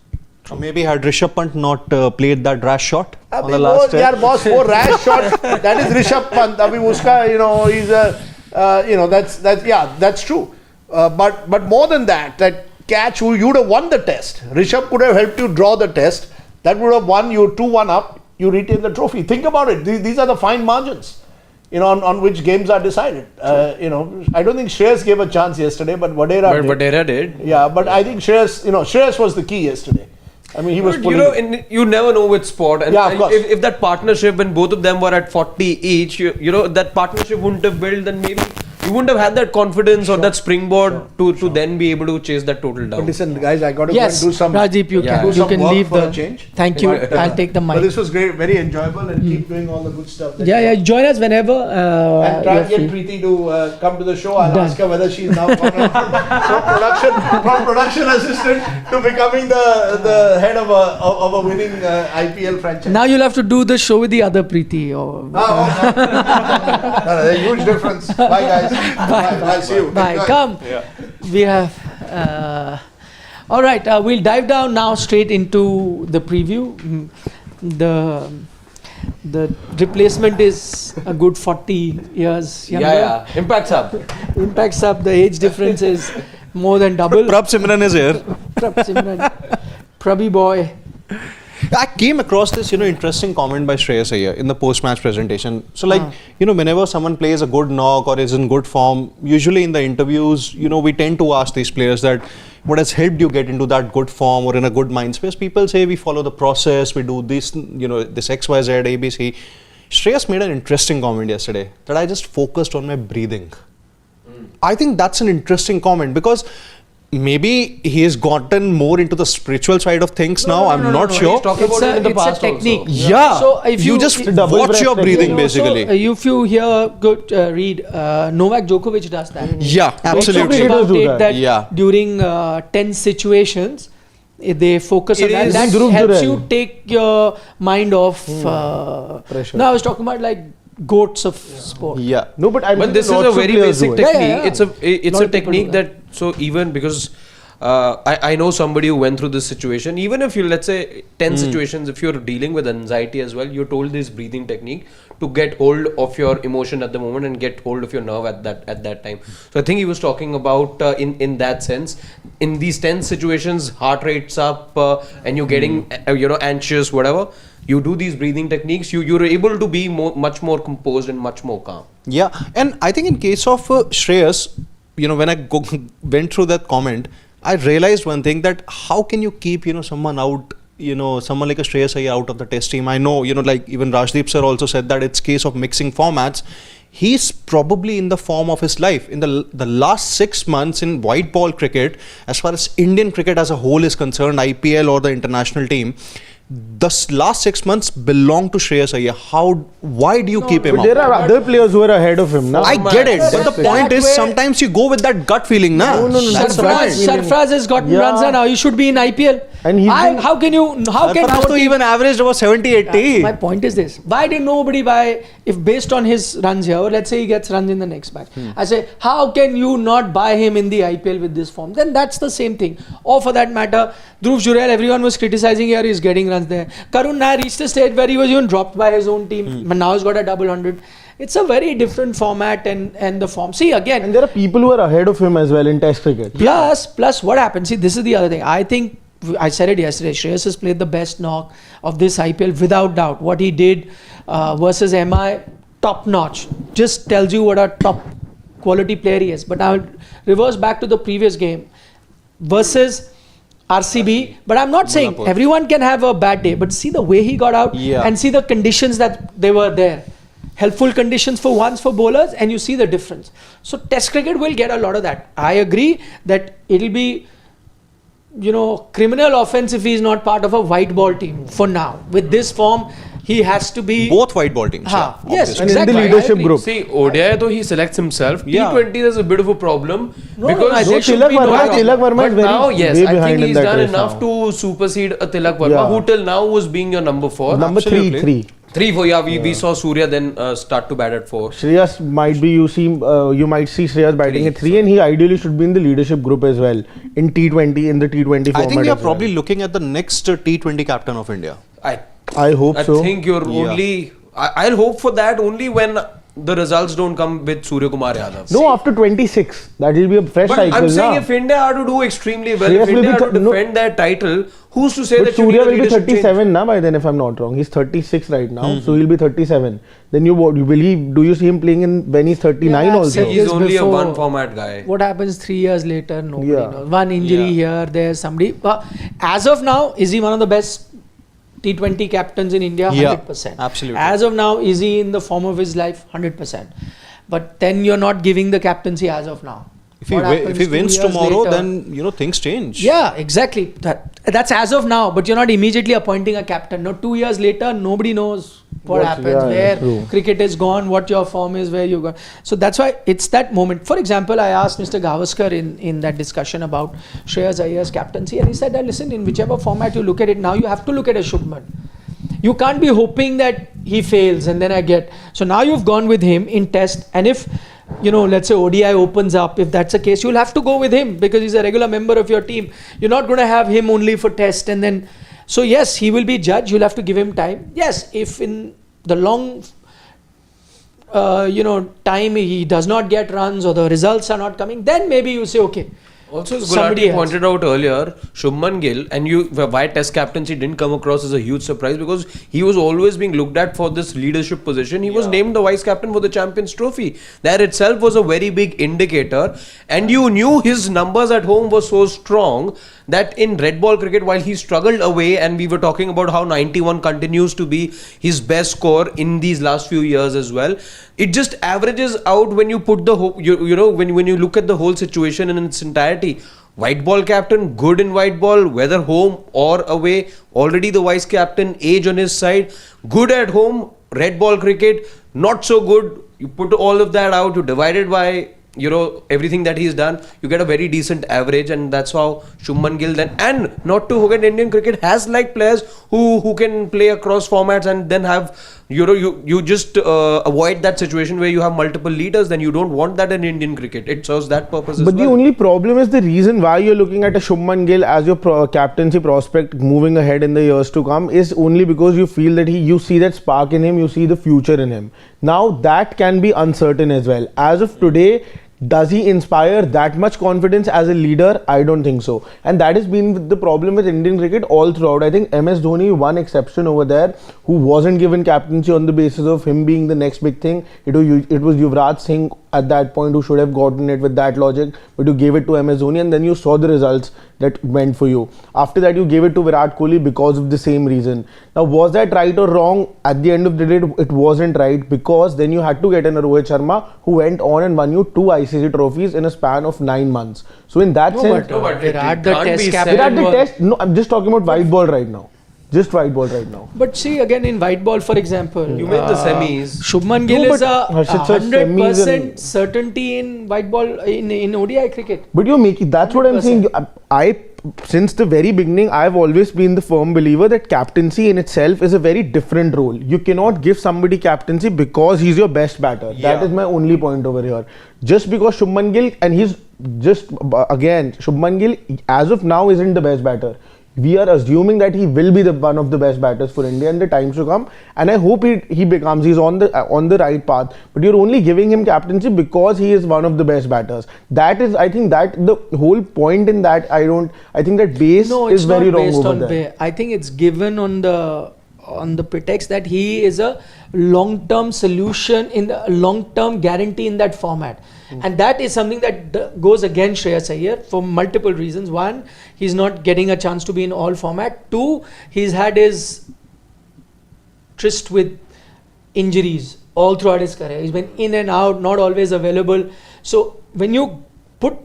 Speaker 4: Or maybe had Rishabh Pant not played that rash shot on the
Speaker 3: वो
Speaker 4: last
Speaker 3: यार boss वो rash shot that is Rishabh Pant. अभी उसका he's a that's true. But more than that catch you would have won the Test. Rishabh could have helped you draw the Test. That would have won you 2-1 up. You retain the trophy. Think about it. These are the fine margins. On which games are decided. I don't think Shreyas gave a chance yesterday, but Vadera
Speaker 2: did.
Speaker 3: Yeah, but I think Shreyas was the key yesterday. I mean, he was pulling.
Speaker 2: You never know with sport. And
Speaker 3: Yeah, of course.
Speaker 2: if that partnership, when both of them were at 40 each, that partnership wouldn't have built, then maybe you wouldn't have had that confidence or that springboard to then be able to chase that total down.
Speaker 3: But listen, guys, I got to
Speaker 1: Yes,
Speaker 3: go and do some.
Speaker 1: Rajdeep, you
Speaker 3: do
Speaker 1: can
Speaker 3: some work
Speaker 1: leave
Speaker 3: for
Speaker 1: the
Speaker 3: a change.
Speaker 1: Thank you. I'll take the
Speaker 3: But
Speaker 1: mic.
Speaker 3: this was great, very enjoyable, and keep doing all the good stuff. that
Speaker 1: Yeah,
Speaker 3: you do.
Speaker 1: join us whenever.
Speaker 3: And try
Speaker 1: you're
Speaker 3: and get
Speaker 1: free.
Speaker 3: Preeti to come to the show. I'll
Speaker 1: Done.
Speaker 3: ask her whether she's now gone from production assistant to becoming the head of a winning IPL franchise.
Speaker 1: Now you'll have to do the show with the other Preeti. Or,
Speaker 3: There's a huge difference. Bye, guys. Bye. See you.
Speaker 1: Bye.
Speaker 3: Enjoy.
Speaker 1: Come. We have. All right. We'll dive down now straight into the preview. The replacement is a good 40 years younger.
Speaker 2: Yeah. Impacts up.
Speaker 1: Impacts up. The age difference is more than double.
Speaker 4: Prab Simran is here.
Speaker 1: Prabhi boy.
Speaker 4: I came across this, interesting comment by Shreyas Iyer in the post-match presentation. So, whenever someone plays a good knock or is in good form, usually in the interviews, we tend to ask these players that what has helped you get into that good form or in a good mind space. People say we follow the process, we do this, this XYZ, ABC. Shreyas made an interesting comment yesterday that I just focused on my breathing. I think that's an interesting comment because maybe he has gotten more into the spiritual side of things now. I'm not sure.
Speaker 2: He's talking about it in the past
Speaker 1: a technique.
Speaker 2: also.
Speaker 4: Yeah.
Speaker 1: So if
Speaker 4: you just watch your breathing basically.
Speaker 1: If you hear good read, Novak Djokovic does that.
Speaker 4: Yeah, absolutely.
Speaker 1: He talks about that
Speaker 4: Yeah.
Speaker 1: during tense situations, they focus on that.
Speaker 2: is
Speaker 1: That
Speaker 3: Dhruv
Speaker 1: helps
Speaker 3: Jurel.
Speaker 1: you take your mind off
Speaker 3: Pressure.
Speaker 1: No, I was talking about like goats of sport.
Speaker 4: Yeah.
Speaker 3: No, but
Speaker 2: This is a very basic technique.
Speaker 1: Yeah.
Speaker 2: It's
Speaker 1: Lot
Speaker 2: a
Speaker 1: of people
Speaker 2: technique
Speaker 1: do
Speaker 2: that so even because I know somebody who went through this situation. Even if you, let's say, 10 situations, if you're dealing with anxiety as well, you're told this breathing technique to get hold of your emotion at the moment and get hold of your nerve at that time. So I think he was talking about in that sense, in these tense situations, heart rate's up and you're getting anxious, whatever. You do these breathing techniques, you're able to be much more composed and much more calm.
Speaker 4: Yeah, and I think in case of Shreyas, when I went through that comment, I realized one thing, that how can you keep someone out, someone like a Shreyas Iyer out of the test team. I know, like even Rajdeep sir also said that it's case of mixing formats. He's probably in the form of his life. In the last 6 months in white ball cricket, as far as Indian cricket as a whole is concerned, IPL or the international team, the last 6 months belong to Shreyas Iyer. Why do you keep him out?
Speaker 3: There are other players who are ahead of him now.
Speaker 4: I get it, but the point is sometimes you go with that gut feeling, na?
Speaker 3: No.
Speaker 1: Sarfraz has gotten runs now. He should be in IPL.
Speaker 3: And
Speaker 1: how can
Speaker 4: Sarfraz to even averaged about 70-80.
Speaker 1: My point is this: why did nobody buy? If based on his runs here, or let's say he gets runs in the next match, I say, how can you not buy him in the IPL with this form? Then that's the same thing. Or for that matter, Dhruv Jurel, everyone was criticizing here, he's getting runs there. Karun Nair reached a stage where he was even dropped by his own team, but now he's got a double 100. It's a very different format and the form. See again,
Speaker 3: And there are people who are ahead of him as well in Test cricket.
Speaker 1: Plus what happens? See, this is the other thing. I think I said it yesterday. Shreyas has played the best knock of this IPL without doubt. What he did versus MI, top notch. Just tells you what a top quality player he is. But now reverse back to the previous game versus RCB, but I'm not saying everyone can have a bad day, but see the way he got out and see the conditions that they were there. Helpful conditions for once for bowlers, and you see the difference. So Test cricket will get a lot of that. I agree that it'll be, criminal offence if he's not part of a white ball team for now. With this form, he has to be
Speaker 4: both white ball teams.
Speaker 1: Yes,
Speaker 3: and
Speaker 1: exactly.
Speaker 3: in the leadership group.
Speaker 2: See, ODI though he selects himself. T20 there's a bit of a problem because
Speaker 1: there should
Speaker 3: Tilak
Speaker 1: be no
Speaker 3: Verma is very
Speaker 2: now, yes,
Speaker 3: way
Speaker 2: I
Speaker 3: behind
Speaker 2: think
Speaker 3: in
Speaker 2: he's
Speaker 3: that
Speaker 2: done
Speaker 3: race
Speaker 2: enough
Speaker 3: now.
Speaker 2: to supersede a Tilak Verma, who till now was being your number 4.
Speaker 3: Number
Speaker 4: Absolutely.
Speaker 3: 3.
Speaker 2: 3, we saw Surya then start to bat at 4.
Speaker 3: Shreyas might be, you might see Shreyas batting at 3, and he ideally should be in the leadership group as well in T20, in the T20 format.
Speaker 4: I think we are probably looking at the next T20 captain of India.
Speaker 3: I hope so.
Speaker 2: I think you're only... I'll hope for that only when the results don't come with Surya Kumar Yadav.
Speaker 3: No, after 26. That will be a fresh
Speaker 2: But
Speaker 3: cycle.
Speaker 2: I'm saying
Speaker 3: na?
Speaker 2: if India are to do extremely well,
Speaker 3: Shreyas
Speaker 2: if
Speaker 3: will
Speaker 2: India
Speaker 3: be
Speaker 2: are to defend their title, who's to say
Speaker 3: But
Speaker 2: that you need
Speaker 3: Surya
Speaker 2: a
Speaker 3: will be
Speaker 2: leadership
Speaker 3: 37
Speaker 2: change?
Speaker 3: now by then, if I'm not wrong. He's 36 right now, so he'll be 37. Then do you see him playing when he's 39
Speaker 1: Yeah,
Speaker 3: also?
Speaker 1: said
Speaker 2: He's
Speaker 1: this
Speaker 2: only a
Speaker 1: before.
Speaker 2: one format guy.
Speaker 1: What happens 3 years later? Nobody
Speaker 3: Yeah.
Speaker 1: knows. One injury here, there, somebody. As of now, is he one of the best T20 captains in India? 100%.
Speaker 4: Absolutely.
Speaker 1: As of now, is he in the form of his life? 100%. But then you're not giving the captaincy as of now.
Speaker 4: If he wins tomorrow, then things change.
Speaker 1: Yeah, exactly. That's as of now, but you're not immediately appointing a captain. No, 2 years later, nobody knows what happens, where cricket is gone, what your form is, where you're going. So that's why it's that moment. For example, I asked Mr. Gavaskar in that discussion about Shreyas Iyer's captaincy, and he said that, listen, in whichever format you look at it now, you have to look at a Shubman. You can't be hoping that he fails and then I get. So now you've gone with him in test, and if let's say ODI opens up, if that's the case, you'll have to go with him because he's a regular member of your team. You're not going to have him only for test and then. So yes, he will be judged. You'll have to give him time. Yes, if in the long time he does not get runs or the results are not coming, then maybe you say okay.
Speaker 2: Also, as Gulati pointed out earlier, Shubman Gill, and why Test captaincy didn't come across as a huge surprise because he was always being looked at for this leadership position. He was named the vice captain for the Champions Trophy. That itself was a very big indicator, and you knew his numbers at home were so strong that in red ball cricket, while he struggled away, and we were talking about how 91 continues to be his best score in these last few years as well, it just averages out when you put the when you look at the whole situation in its entirety. White ball captain, good in white ball, whether home or away, already the vice captain, age on his side, good at home, red ball cricket, not so good. You put all of that out, you divide it by everything that he's done, you get a very decent average, and that's how Shubman Gill then, and not to forget, Indian cricket has players who can play across formats and then have you just avoid that situation where you have multiple leaders. Then you don't want that in Indian cricket. It serves that purpose as well.
Speaker 3: But the only problem is the reason why you're looking at a Shubman Gill as your captaincy prospect moving ahead in the years to come is only because you feel that you see that spark in him, you see the future in him. Now that can be uncertain as well. As of today, does he inspire that much confidence as a leader? I don't think so. And that has been the problem with Indian cricket all throughout. I think MS Dhoni, one exception over there, who wasn't given captaincy on the basis of him being the next big thing. It was Yuvraj Singh at that point who should have gotten it with that logic, but you gave it to MS Dhoni and then you saw the results that went for you. After that, you gave it to Virat Kohli because of the same reason. Now, was that right or wrong? At the end of the day, it wasn't right, because then you had to get in a Rohit Sharma who went on and won you 2 ICC trophies in a span of 9 months. So in that sense,
Speaker 1: Virat the test captain.
Speaker 3: no, I'm just talking about white ball right now. Just white ball right now.
Speaker 1: But see, again, in white ball, for example,
Speaker 2: you made the semis.
Speaker 1: Shubman Gill is a
Speaker 3: Harshit,
Speaker 1: 100% certainty in white ball in ODI cricket.
Speaker 3: But you're making, that's what I'm saying. Since the very beginning, I've always been the firm believer that captaincy in itself is a very different role. You cannot give somebody captaincy because he's your best batter. That is my only point over here. Just because Shubman Gill, and he's just, again, Shubman Gill as of now isn't the best batter. We are assuming that he will be one of the best batters for India in the times to come, and I hope he's on the right path. But you're only giving him captaincy because he is one of the best batters. That is, I think, that the whole point in that. I think that base is very wrong over there.
Speaker 1: I think it's given on the pretext that he is a long-term solution, in the long-term guarantee in that format. And that is something that goes against Shreyas Iyer for multiple reasons. One, he's not getting a chance to be in all format. Two, he's had his tryst with injuries all throughout his career. He's been in and out, not always available. So when you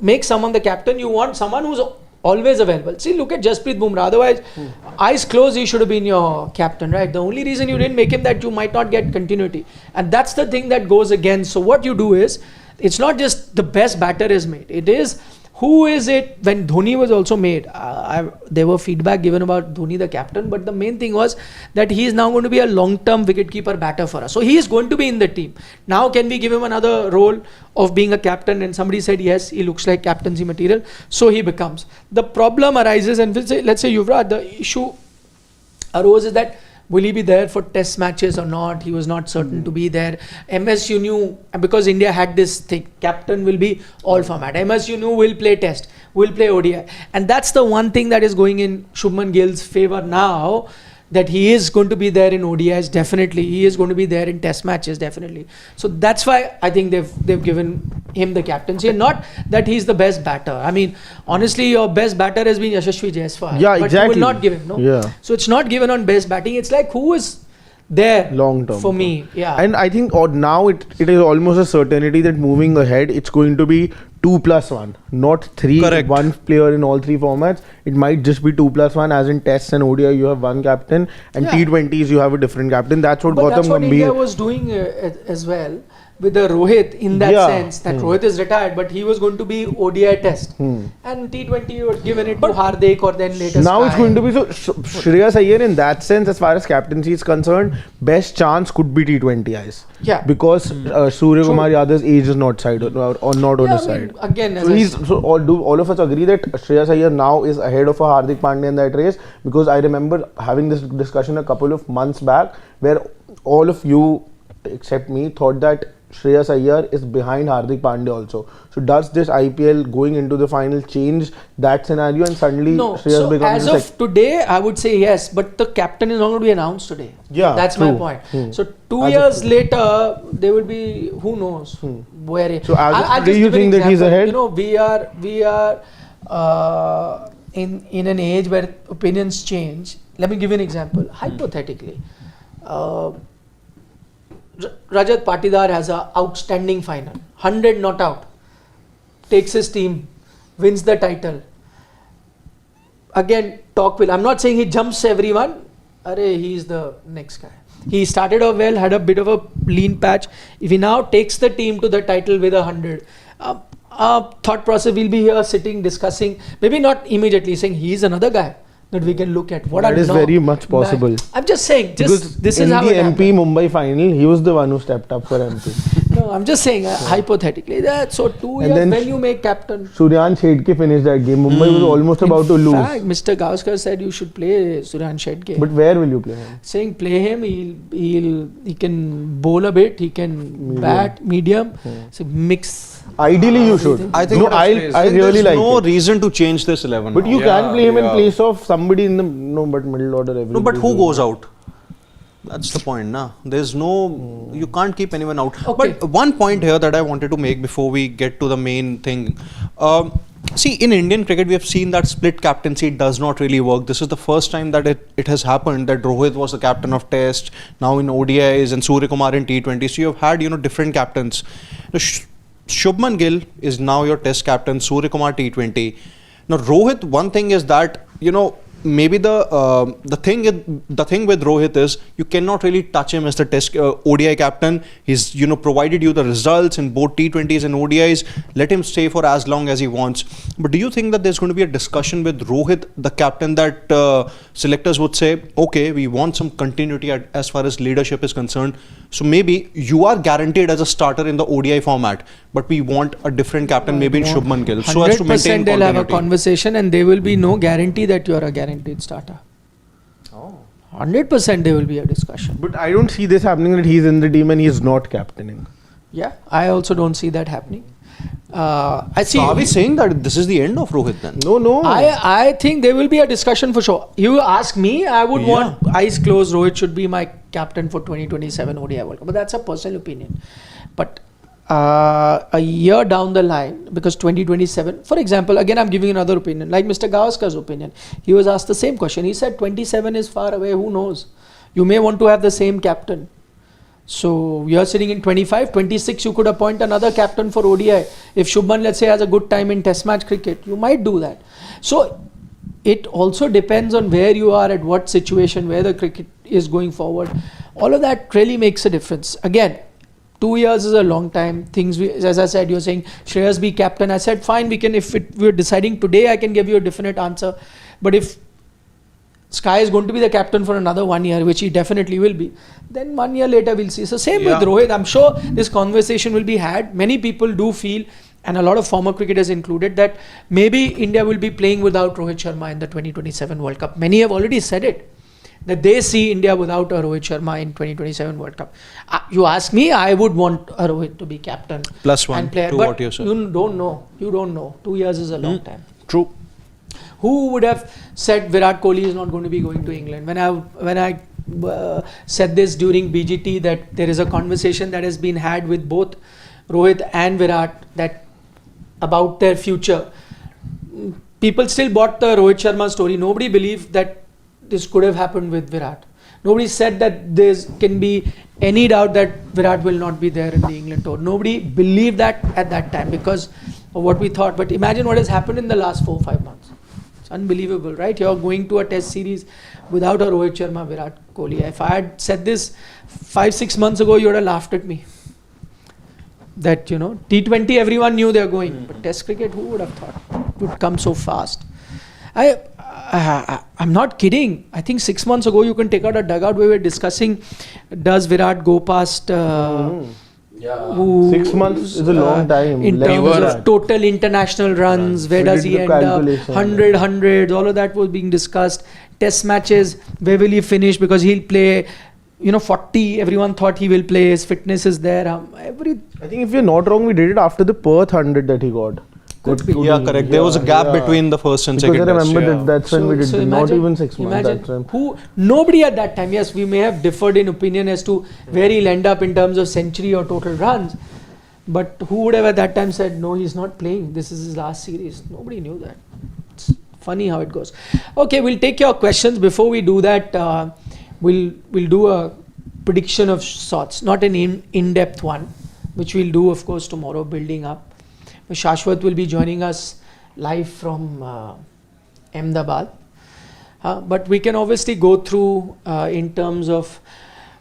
Speaker 1: make someone the captain, you want someone who's always available. See, look at Jasprit Bumrah. Otherwise, eyes closed, he should have been your captain, right? The only reason you didn't make him that you might not get continuity. And that's the thing that goes against. So what you do is, it's not just the best batter is made. It is, who is it? When Dhoni was also made, there were feedback given about Dhoni the captain, but the main thing was that he is now going to be a long-term wicketkeeper batter for us. So he is going to be in the team. Now can we give him another role of being a captain? And somebody said yes, he looks like captaincy material. So he becomes. The problem arises, and let's say Yuvraj, the issue arose is that will he be there for test matches or not? He was not certain to be there. MSU knew, because India had this thing, captain will be all format. MSU knew will play test, will play ODI. And that's the one thing that is going in Shubman Gill's favor now, that he is going to be there in ODIs, definitely. He is going to be there in test matches, definitely. So that's why I think they've given him the captaincy. And not that he's the best batter. I mean, honestly, your best batter has been Yashasvi Jaiswal.
Speaker 3: Yeah,
Speaker 1: but
Speaker 3: exactly.
Speaker 1: you will not give him, no?
Speaker 3: Yeah.
Speaker 1: So it's not given on best batting. It's like, who is there
Speaker 3: long term
Speaker 1: for me? Yeah.
Speaker 3: And I think now it is almost a certainty that moving ahead, it's going to be 2+1, not 3.
Speaker 4: Correct.
Speaker 3: One player in all 3 formats. It might just be 2+1, as in tests and ODI you have one captain, and T20s you have a different captain. That's what Gautam Gambhir.
Speaker 1: India was doing as well with the Rohit, in that sense that Rohit is retired, but he was going to be ODI test, and T20 you were given it to Hardik, or then later
Speaker 3: now it's going to be Shreyas Iyer in that sense, as far as captaincy is concerned, best chance could be T20Is.
Speaker 1: Yeah.
Speaker 3: Because Surya Kumar Yadav's age is not on his side.
Speaker 1: Again,
Speaker 3: all of us agree that Shreyas Iyer now is ahead of a Hardik Pandya in that race, because I remember having this discussion a couple of months back where all of you except me thought that Shreyas Iyer is behind Hardik Pandya also. So does this IPL going into the final change that scenario, and suddenly Shreyas becomes...
Speaker 1: As of today, I would say yes, but the captain is not going to be announced today.
Speaker 3: Yeah,
Speaker 1: that's my point. So 2 years later, there will be, who knows where.
Speaker 3: So do you think that he's ahead?
Speaker 1: You know, we are in an age where opinions change. Let me give you an example. Hypothetically, Rajat Patidar has an outstanding final, 100 not out, takes his team, wins the title. Again, I'm not saying he jumps everyone. He's the next guy. He started off well, had a bit of a lean patch. If he now takes the team to the title with 100, thought process, we'll be here sitting, discussing, maybe not immediately saying he's another guy that we can look at.
Speaker 3: That is very much possible.
Speaker 1: I'm just saying, this is how
Speaker 3: in
Speaker 1: it
Speaker 3: the MP
Speaker 1: happened.
Speaker 3: Mumbai final, he was the one who stepped up for MP.
Speaker 1: No, I'm just saying, hypothetically, so 2 years when you make captain.
Speaker 3: Suryan Shedke finished that game. Mumbai was almost about to lose.
Speaker 1: In fact, Mr. Gavaskar said you should play Suryan Shedke.
Speaker 3: But where will you play him?
Speaker 1: Saying play him, he can bowl a bit, he can bat, medium. So mix.
Speaker 3: Ideally, you should.
Speaker 4: I think
Speaker 3: I really like
Speaker 4: no
Speaker 3: it.
Speaker 4: reason to change this 11.
Speaker 3: But you can play him in place of somebody in the middle order.
Speaker 4: No, but who goes out? That's the point, nah. There's no, you can't keep anyone out.
Speaker 1: Okay.
Speaker 4: But one point here that I wanted to make before we get to the main thing. See, in Indian cricket, we have seen that split captaincy does not really work. This is the first time that it has happened that Rohit was the captain of Test, now in ODIs, and Surya Kumar in T20. So you have had, different captains. Shubman Gill is now your Test captain, Surya Kumar T20. Now Rohit, one thing is that, maybe the thing with Rohit is you cannot really touch him as the Test ODI captain. He's provided you the results in both T20s and ODIs. Let him stay for as long as he wants. But do you think that there's going to be a discussion with Rohit, the captain, that selectors would say, okay, we want some continuity as far as leadership is concerned. So maybe you are guaranteed as a starter in the ODI format, but we want a different captain, maybe in Shubman Gill. So as to maintain
Speaker 1: 100% they'll have a
Speaker 4: continuity.
Speaker 1: conversation, and there will be no guarantee that you are a guaranteed starter. 100% there will be a discussion.
Speaker 3: But I don't see this happening, that he's in the team and he's not captaining.
Speaker 1: Yeah, I also don't see that happening. I see.
Speaker 4: So are we saying that this is the end of Rohit then?
Speaker 3: No.
Speaker 1: I think there will be a discussion for sure. You ask me, I would want eyes closed. Rohit should be my captain for 2027 ODI World Cup. But that's a personal opinion. But a year down the line, because 2027, for example, again I'm giving another opinion, like Mr. Gavaskar's opinion. He was asked the same question. He said 27 is far away, who knows? You may want to have the same captain. So you're sitting in 25, 26, you could appoint another captain for ODI. If Shubman, let's say, has a good time in test match cricket, you might do that. So it also depends on where you are, at what situation, where the cricket is going forward. All of that really makes a difference. Again, 2 years is a long time. As I said, you're saying Shreyas be captain. I said fine, we're deciding today, I can give you a definite answer. But if Sky is going to be the captain for another 1 year, which he definitely will be, then 1 year later we'll see. So same with Rohit. I'm sure this conversation will be had. Many people do feel, and a lot of former cricketers included, that maybe India will be playing without Rohit Sharma in the 2027 World Cup. Many have already said it, that they see India without a Rohit Sharma in 2027 World Cup. You ask me, I would want a Rohit to be captain.
Speaker 4: +1
Speaker 1: and player,
Speaker 4: to
Speaker 1: but
Speaker 4: what you said.
Speaker 1: You don't know. 2 years is a long time.
Speaker 4: True.
Speaker 1: Who would have said Virat Kohli is not going to be going to England? When I said this during BGT, that there is a conversation that has been had with both Rohit and Virat that about their future. People still bought the Rohit Sharma story. Nobody believed that this could have happened with Virat. Nobody said that there can be any doubt that Virat will not be there in the England tour. Nobody believed that at that time because of what we thought. But imagine what has happened in the last 4 or 5 months. It's unbelievable, right? You're going to a test series without a Rohit Sharma, Virat Kohli. If I had said this 5-6 months ago, you would have laughed at me. That, T20 everyone knew they're going. But test cricket, who would have thought it would come so fast? I'm not kidding. I think 6 months ago, you can take out a dugout where we're discussing, does Virat go past
Speaker 3: 6 months is a long time.
Speaker 1: In terms of total international runs, where does he end up? 100, 100, all of that was being discussed. Test matches, where will he finish? Because he'll play, 40, everyone thought he will play. His fitness is there.
Speaker 3: I think if we're not wrong, we did it after the Perth 100 that he got.
Speaker 1: Could be.
Speaker 4: Yeah, correct. There was a gap between the first and second.
Speaker 3: Because I remember that's when we did it. Not even 6 months.
Speaker 1: Imagine nobody at that time, yes, we may have differed in opinion as to where he'll end up in terms of century or total runs. But who would have at that time said, no, he's not playing. This is his last series. Nobody knew that. It's funny how it goes. Okay, we'll take your questions. Before we do that, we'll do a prediction of sorts. Not an in-depth one, which we'll do, of course, tomorrow, building up. Shashwat will be joining us live from Ahmedabad. But we can obviously go through in terms of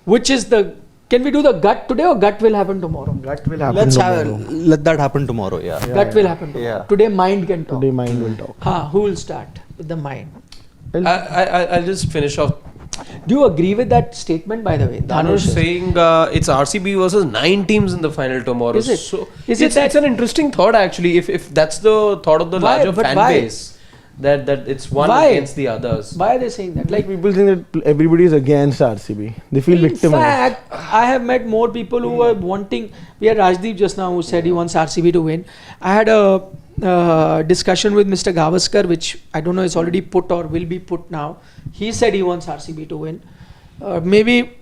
Speaker 1: which is can we do the gut today or gut will happen tomorrow?
Speaker 3: Gut will happen tomorrow.
Speaker 4: Let that happen tomorrow,
Speaker 1: Gut will happen tomorrow.
Speaker 4: Yeah.
Speaker 1: Today mind can talk.
Speaker 3: Today mind will talk.
Speaker 1: Who will start with the mind?
Speaker 2: I'll just finish off.
Speaker 1: Do you agree with that statement, by the way?
Speaker 2: Dhanush saying it's RCB versus 9 teams in the final tomorrow.
Speaker 1: Is it?
Speaker 2: So
Speaker 1: it's
Speaker 2: an interesting thought actually. If that's the thought of the larger fan base, that it's one against the others.
Speaker 1: Why are they saying that?
Speaker 3: Like people think that everybody is against RCB. They feel victimized.
Speaker 1: In fact, I have met more people who were wanting. We had Rajdeep just now who said he wants RCB to win. I had a discussion with Mr. Gavaskar, which I don't know is already put or will be put now. He said he wants RCB to win. Maybe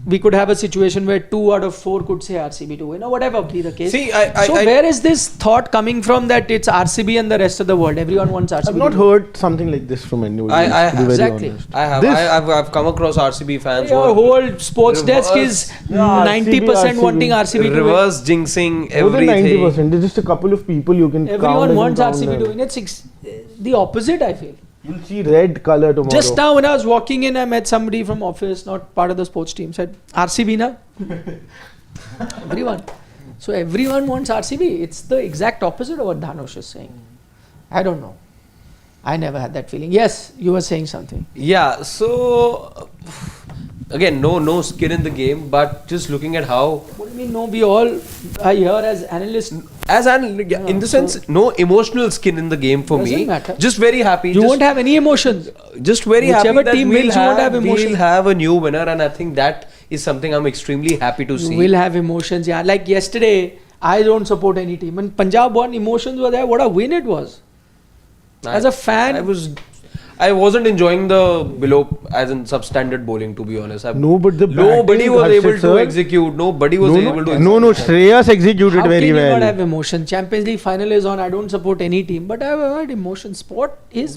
Speaker 1: we could have a situation where 2 out of 4 could say RCB to win or whatever be the case. Where is this thought coming from that it's RCB and the rest of the world? Everyone wants RCB.
Speaker 3: I've not heard something like this from anyone.
Speaker 2: I have.
Speaker 1: Exactly.
Speaker 2: I have. I've come across RCB fans.
Speaker 1: Your whole sports desk is 90% wanting RCB to win.
Speaker 2: Reverse jinxing everything.
Speaker 3: More than 90%. There's just a couple of people you can
Speaker 1: Everyone wants RCB to win. It's the opposite, I feel.
Speaker 3: You'll see red color tomorrow.
Speaker 1: Just now when I was walking in, I met somebody from office, not part of the sports team, said, RCB na? Everyone. So everyone wants RCB. It's the exact opposite of what Dhanush is saying. I don't know. I never had that feeling. Yes, you were saying something.
Speaker 2: Yeah, so again, no skin in the game, but just looking at how.
Speaker 1: What do you mean, no? We all are here as analysts.
Speaker 2: In the sense, no emotional skin in the game for me.
Speaker 1: Matter.
Speaker 2: Just very happy.
Speaker 1: You won't have any emotions.
Speaker 2: Just very happy that
Speaker 1: team wins, you won't have emotions.
Speaker 2: We'll have a new winner, and I think that is something I'm extremely happy to see.
Speaker 1: You will have emotions, yeah. Like yesterday, I don't support any team. When Punjab won, emotions were there. What a win it was. As a fan,
Speaker 2: I wasn't enjoying the below as in substandard bowling, to be honest.
Speaker 3: No, but the
Speaker 2: nobody
Speaker 3: batting,
Speaker 2: was able
Speaker 3: Harshit
Speaker 2: to
Speaker 3: sir.
Speaker 2: execute. Nobody was able to.
Speaker 3: No, Shreyas executed
Speaker 1: How
Speaker 3: very
Speaker 1: can you
Speaker 3: well.
Speaker 1: not have emotion? Champions League final is on. I don't support any team, but I have heard emotion. Sport brings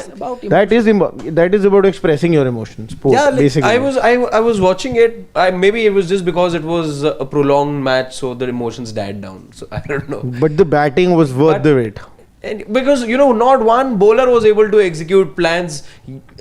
Speaker 1: about emotion.
Speaker 3: That is about expressing your emotions. Sport,
Speaker 2: Yeah, like,
Speaker 3: basically.
Speaker 2: I was watching it. Maybe it was just because it was a prolonged match, so the emotions died down. So I don't know.
Speaker 3: But the batting was worth the wait.
Speaker 2: And because not one bowler was able to execute plans.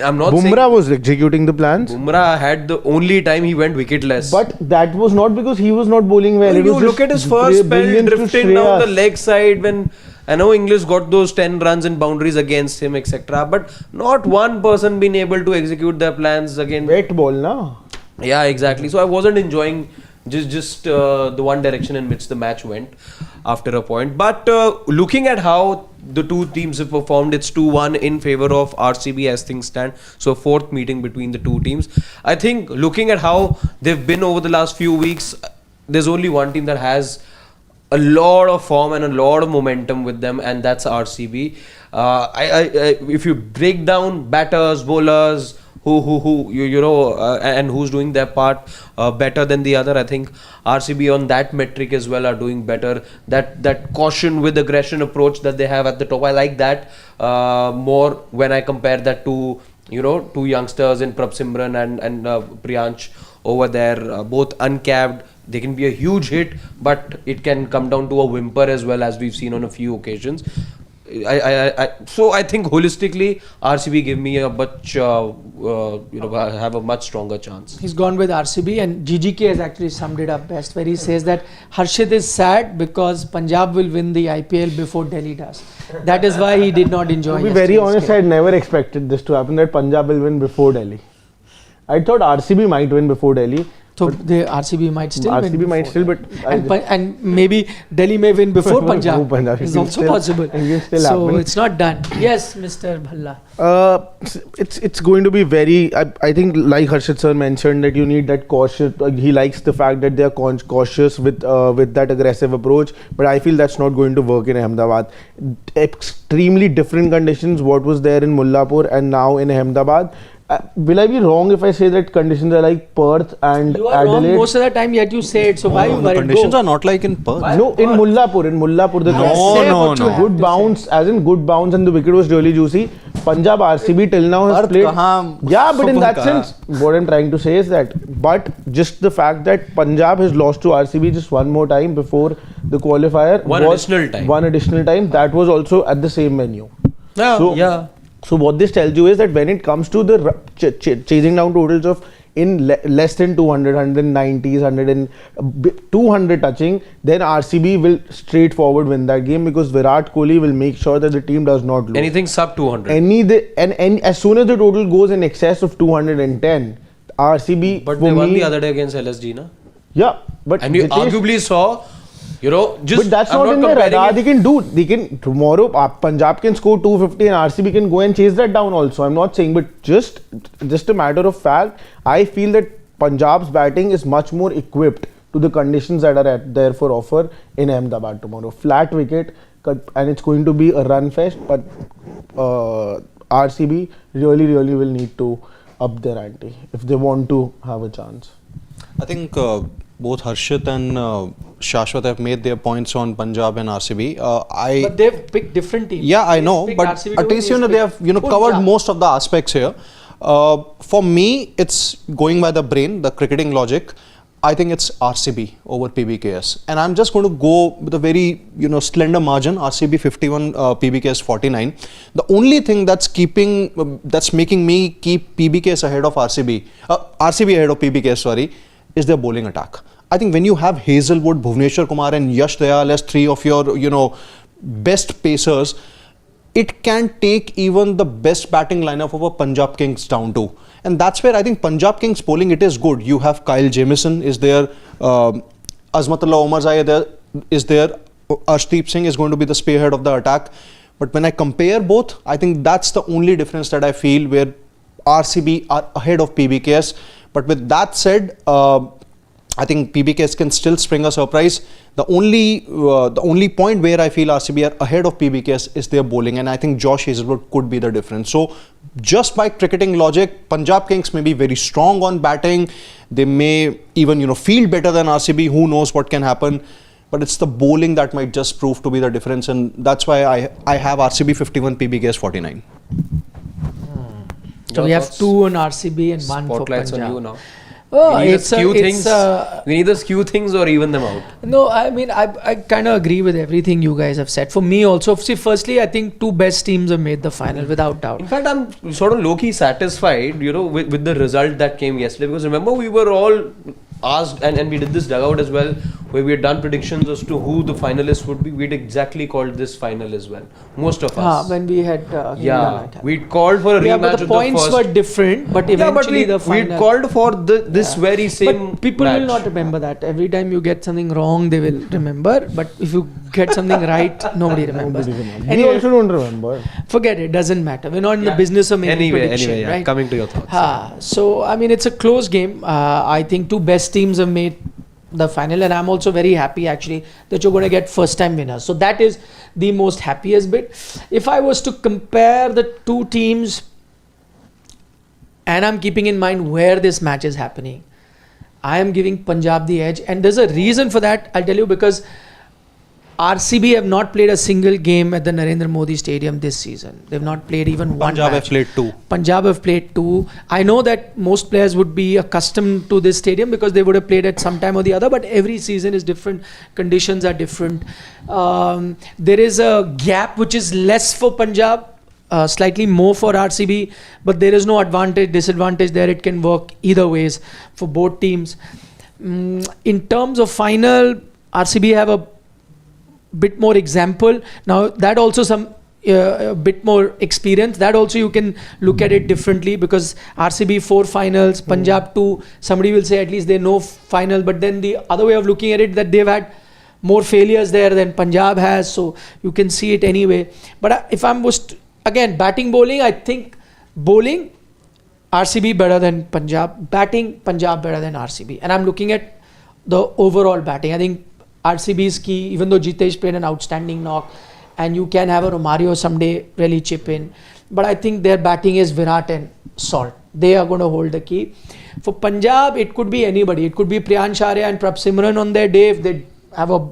Speaker 2: I'm not saying
Speaker 3: Bumrah was executing the plans.
Speaker 2: Bumrah had the only time he went wicketless.
Speaker 3: But that was not because he was not bowling well.
Speaker 2: You look at his first spell
Speaker 3: brilliance to
Speaker 2: drifting down the
Speaker 3: Shreyas.
Speaker 2: leg side when I know English got those 10 runs and boundaries against him, etc. But not one person been able to execute their plans again.
Speaker 3: Wet ball, na?
Speaker 2: Yeah, exactly. So I wasn't enjoying just the one direction in which the match went after a point. But looking at how the two teams have performed, it's 2-1 in favor of RCB as things stand. So fourth meeting between the two teams. I think looking at how they've been over the last few weeks, there's only one team that has a lot of form and a lot of momentum with them, and that's RCB. If you break down batters, bowlers, and who's doing their part better than the other, I think RCB on that metric as well are doing better. That caution with aggression approach that they have at the top, I like that more when I compare that to two youngsters in Prabh Simran and Priyansh over there, both uncapped. They can be a huge hit, but it can come down to a whimper as well, as we've seen on a few occasions. So I think holistically RCB give me a much have a much stronger chance.
Speaker 1: He's gone with RCB, and GGK has actually summed it up best, where he says that Harshit is sad because Punjab will win the IPL before Delhi does. That is why he did not enjoy.
Speaker 3: To be very honest, I had never expected this to happen, that Punjab will win before Delhi. I thought RCB might win before Delhi.
Speaker 1: So the RCB might still win.
Speaker 3: RCB might still, but
Speaker 1: and maybe Delhi may win before Punjab. It's also
Speaker 3: still,
Speaker 1: possible.
Speaker 3: Still
Speaker 1: so
Speaker 3: happen.
Speaker 1: it's not done. Yes, Mr. Bhalla.
Speaker 3: It's going to be very. I think like Harshit sir mentioned that you need that cautious. He likes the fact that they are cautious with that aggressive approach. But I feel that's not going to work in Ahmedabad. Extremely different conditions. What was there in Mullapur and now in Ahmedabad. Will I be wrong if I say that conditions are like Perth and
Speaker 1: you are
Speaker 3: Adelaide?
Speaker 1: Wrong most of the time, yet you say it. So why you worried?
Speaker 4: Conditions are not like in Perth.
Speaker 3: No, in Mullapur, the
Speaker 4: No.
Speaker 3: good bounce, as in good bounce, and the wicket was really juicy. Punjab RCB till now has played. Yeah, but in that sense, what I'm trying to say is that, but just the fact that Punjab has lost to RCB just one more time before the qualifier,
Speaker 2: one additional time,
Speaker 3: that was also at the same venue. So what this tells you is that when it comes to the chasing down totals of in less than 200, 190s, 200 touching, then RCB will straightforward win that game because Virat Kohli will make sure that the team does not lose.
Speaker 2: Anything sub 200.
Speaker 3: And as soon as the total goes in excess of 210, RCB.
Speaker 2: But they won the other day against LSG, na?
Speaker 3: Yeah, but
Speaker 2: and you arguably saw.
Speaker 3: But that's not in their radar. They can tomorrow. Punjab can score 250 and RCB can go and chase that down also. I'm not saying, but just a matter of fact, I feel that Punjab's batting is much more equipped to the conditions that are there for offer in Ahmedabad tomorrow. Flat wicket, and it's going to be a run fest. But RCB really will need to up their ante if they want to have a chance.
Speaker 4: I think both Harshit and Shashwat have made their points on Punjab and RCB.
Speaker 1: But they've picked different teams.
Speaker 4: Yeah, I know, but at least they have covered most of the aspects here. For me, it's going by the brain, the cricketing logic. I think it's RCB over PBKS, and I'm just going to go with a very slender margin. RCB 51, PBKS 49. The only thing that's making me keep PBKS ahead of RCB ahead of PBKS, sorry, is their bowling attack. I think when you have Hazelwood, Bhuvneshwar Kumar and Yash Dayal as three of your best pacers, it can take even the best batting lineup of a Punjab Kings down to. And that's where I think Punjab Kings bowling, it is good. You have Kyle Jamieson is there, Azmatullah Omarzai is there, Arshdeep Singh is going to be the spearhead of the attack. But when I compare both, I think that's the only difference that I feel where RCB are ahead of PBKS. But with that said, I think PBKS can still spring a surprise. The only point where I feel RCB are ahead of PBKS is their bowling, and I think Josh Hazelwood could be the difference. So just by cricketing logic, Punjab Kings may be very strong on batting. They may even field better than RCB. Who knows what can happen? But it's the bowling that might just prove to be the difference, and that's why I have RCB 51, PBKS 49.
Speaker 1: So we have 2 on RCB and 1 for Punjab.
Speaker 2: Spotlights on you now.
Speaker 1: Oh,
Speaker 2: we either skew things or even them out.
Speaker 1: No, I mean, I kind of agree with everything you guys have said. For me also, see, firstly, I think 2 best teams have made the final without doubt.
Speaker 2: In fact, I'm sort of low-key satisfied, with the result that came yesterday, because remember we were all asked, and we did this dugout as well, where we had done predictions as to who the finalists would be. We'd exactly called this final as well. Most of us.
Speaker 1: When we had...
Speaker 2: we'd called for a rematch
Speaker 1: but the points were different, but eventually the final...
Speaker 2: we'd called for this very same
Speaker 1: But people
Speaker 2: match.
Speaker 1: will not remember that. Every time you get something wrong, they will remember. But if you get something right, nobody remembers.
Speaker 3: We also don't remember.
Speaker 1: Forget it. Doesn't matter. We're not in the business of making prediction, right?
Speaker 2: Coming to your thoughts.
Speaker 1: So, I mean, it's a close game. I think 2 best teams have made the final, and I'm also very happy actually that you're going to get first time winners. So that is the most happiest bit. If I was to compare the 2 teams, and I'm keeping in mind where this match is happening, I am giving Punjab the edge, and there's a reason for that. I'll tell you, because RCB have not played a single game at the Narendra Modi Stadium this season. They've not played even one
Speaker 4: Punjab
Speaker 1: match.
Speaker 4: have played 2.
Speaker 1: Punjab have played 2. I know that most players would be accustomed to this stadium because they would have played at some time or the other, but every season is different. Conditions are different. There is a gap which is less for Punjab, slightly more for RCB, but there is no advantage, disadvantage there. It can work either ways for both teams. In terms of final, RCB have a bit more example. Now that also some a bit more experience. That also you can look at it differently, because RCB 4 finals, Punjab 2. Somebody will say at least they know final, but then the other way of looking at it, that they've had more failures there than Punjab has. So you can see it anyway. But if I'm again batting bowling, I think bowling RCB better than Punjab. Batting Punjab better than RCB. And I'm looking at the overall batting. I think RCB's key, even though Jitesh played an outstanding knock, and you can have a Romario someday really chip in, but I think their batting is Virat and Salt. They are going to hold the key. For Punjab, it could be anybody. It could be Priyansh Arya and Prabh Simran on their day if they have a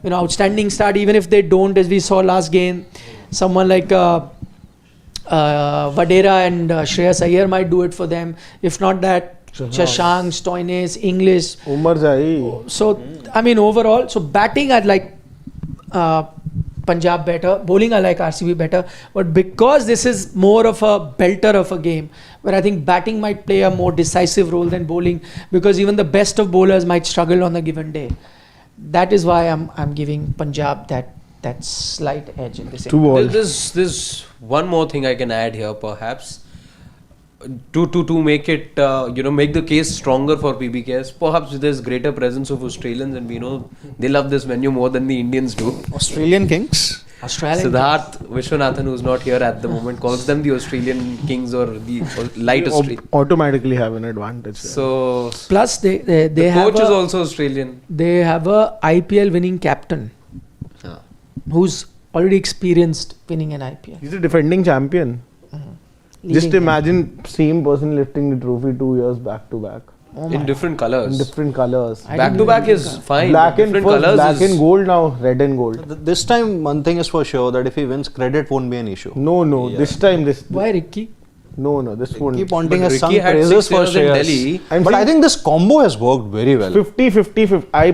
Speaker 1: outstanding start. Even if they don't, as we saw last game, someone like Vadera and Shreyas Iyer might do it for them. If not that, Shashank, Stoinis, English.
Speaker 3: Umar Jai.
Speaker 1: So, I mean, overall, so batting I'd like Punjab better. Bowling I like RCB better. But because this is more of a belter of a game, where I think batting might play a more decisive role than bowling, because even the best of bowlers might struggle on a given day. That is why I'm giving Punjab that slight edge in this.
Speaker 2: There's one more thing I can add here, perhaps. To make it make the case stronger for PBKS. Perhaps there's greater presence of Australians, and we know they love this venue more than the Indians do.
Speaker 4: Australian Kings.
Speaker 2: Siddharth Vishwanathan, who's not here at the moment, calls them the Australian Kings or the light Australian.
Speaker 3: Automatically have an advantage.
Speaker 2: So
Speaker 1: plus they
Speaker 2: the
Speaker 1: have
Speaker 2: coach is also Australian.
Speaker 1: They have a IPL winning captain who's already experienced winning an IPL.
Speaker 3: He's a defending champion. Just imagine same person lifting the trophy 2 years back to back.
Speaker 2: In different colors.
Speaker 3: Back
Speaker 2: to back is fine.
Speaker 3: Black and gold now, red and gold.
Speaker 4: This time, one thing is for sure, that if he wins, credit won't be an issue.
Speaker 3: No. This time
Speaker 1: Why Ricky?
Speaker 3: No, this won't.
Speaker 4: Ricky Ponting has sung
Speaker 2: Ricky had
Speaker 4: praises
Speaker 2: 6
Speaker 4: for
Speaker 2: years in Delhi.
Speaker 4: Shreyas. But I think this combo has worked very well.
Speaker 3: 50-50. I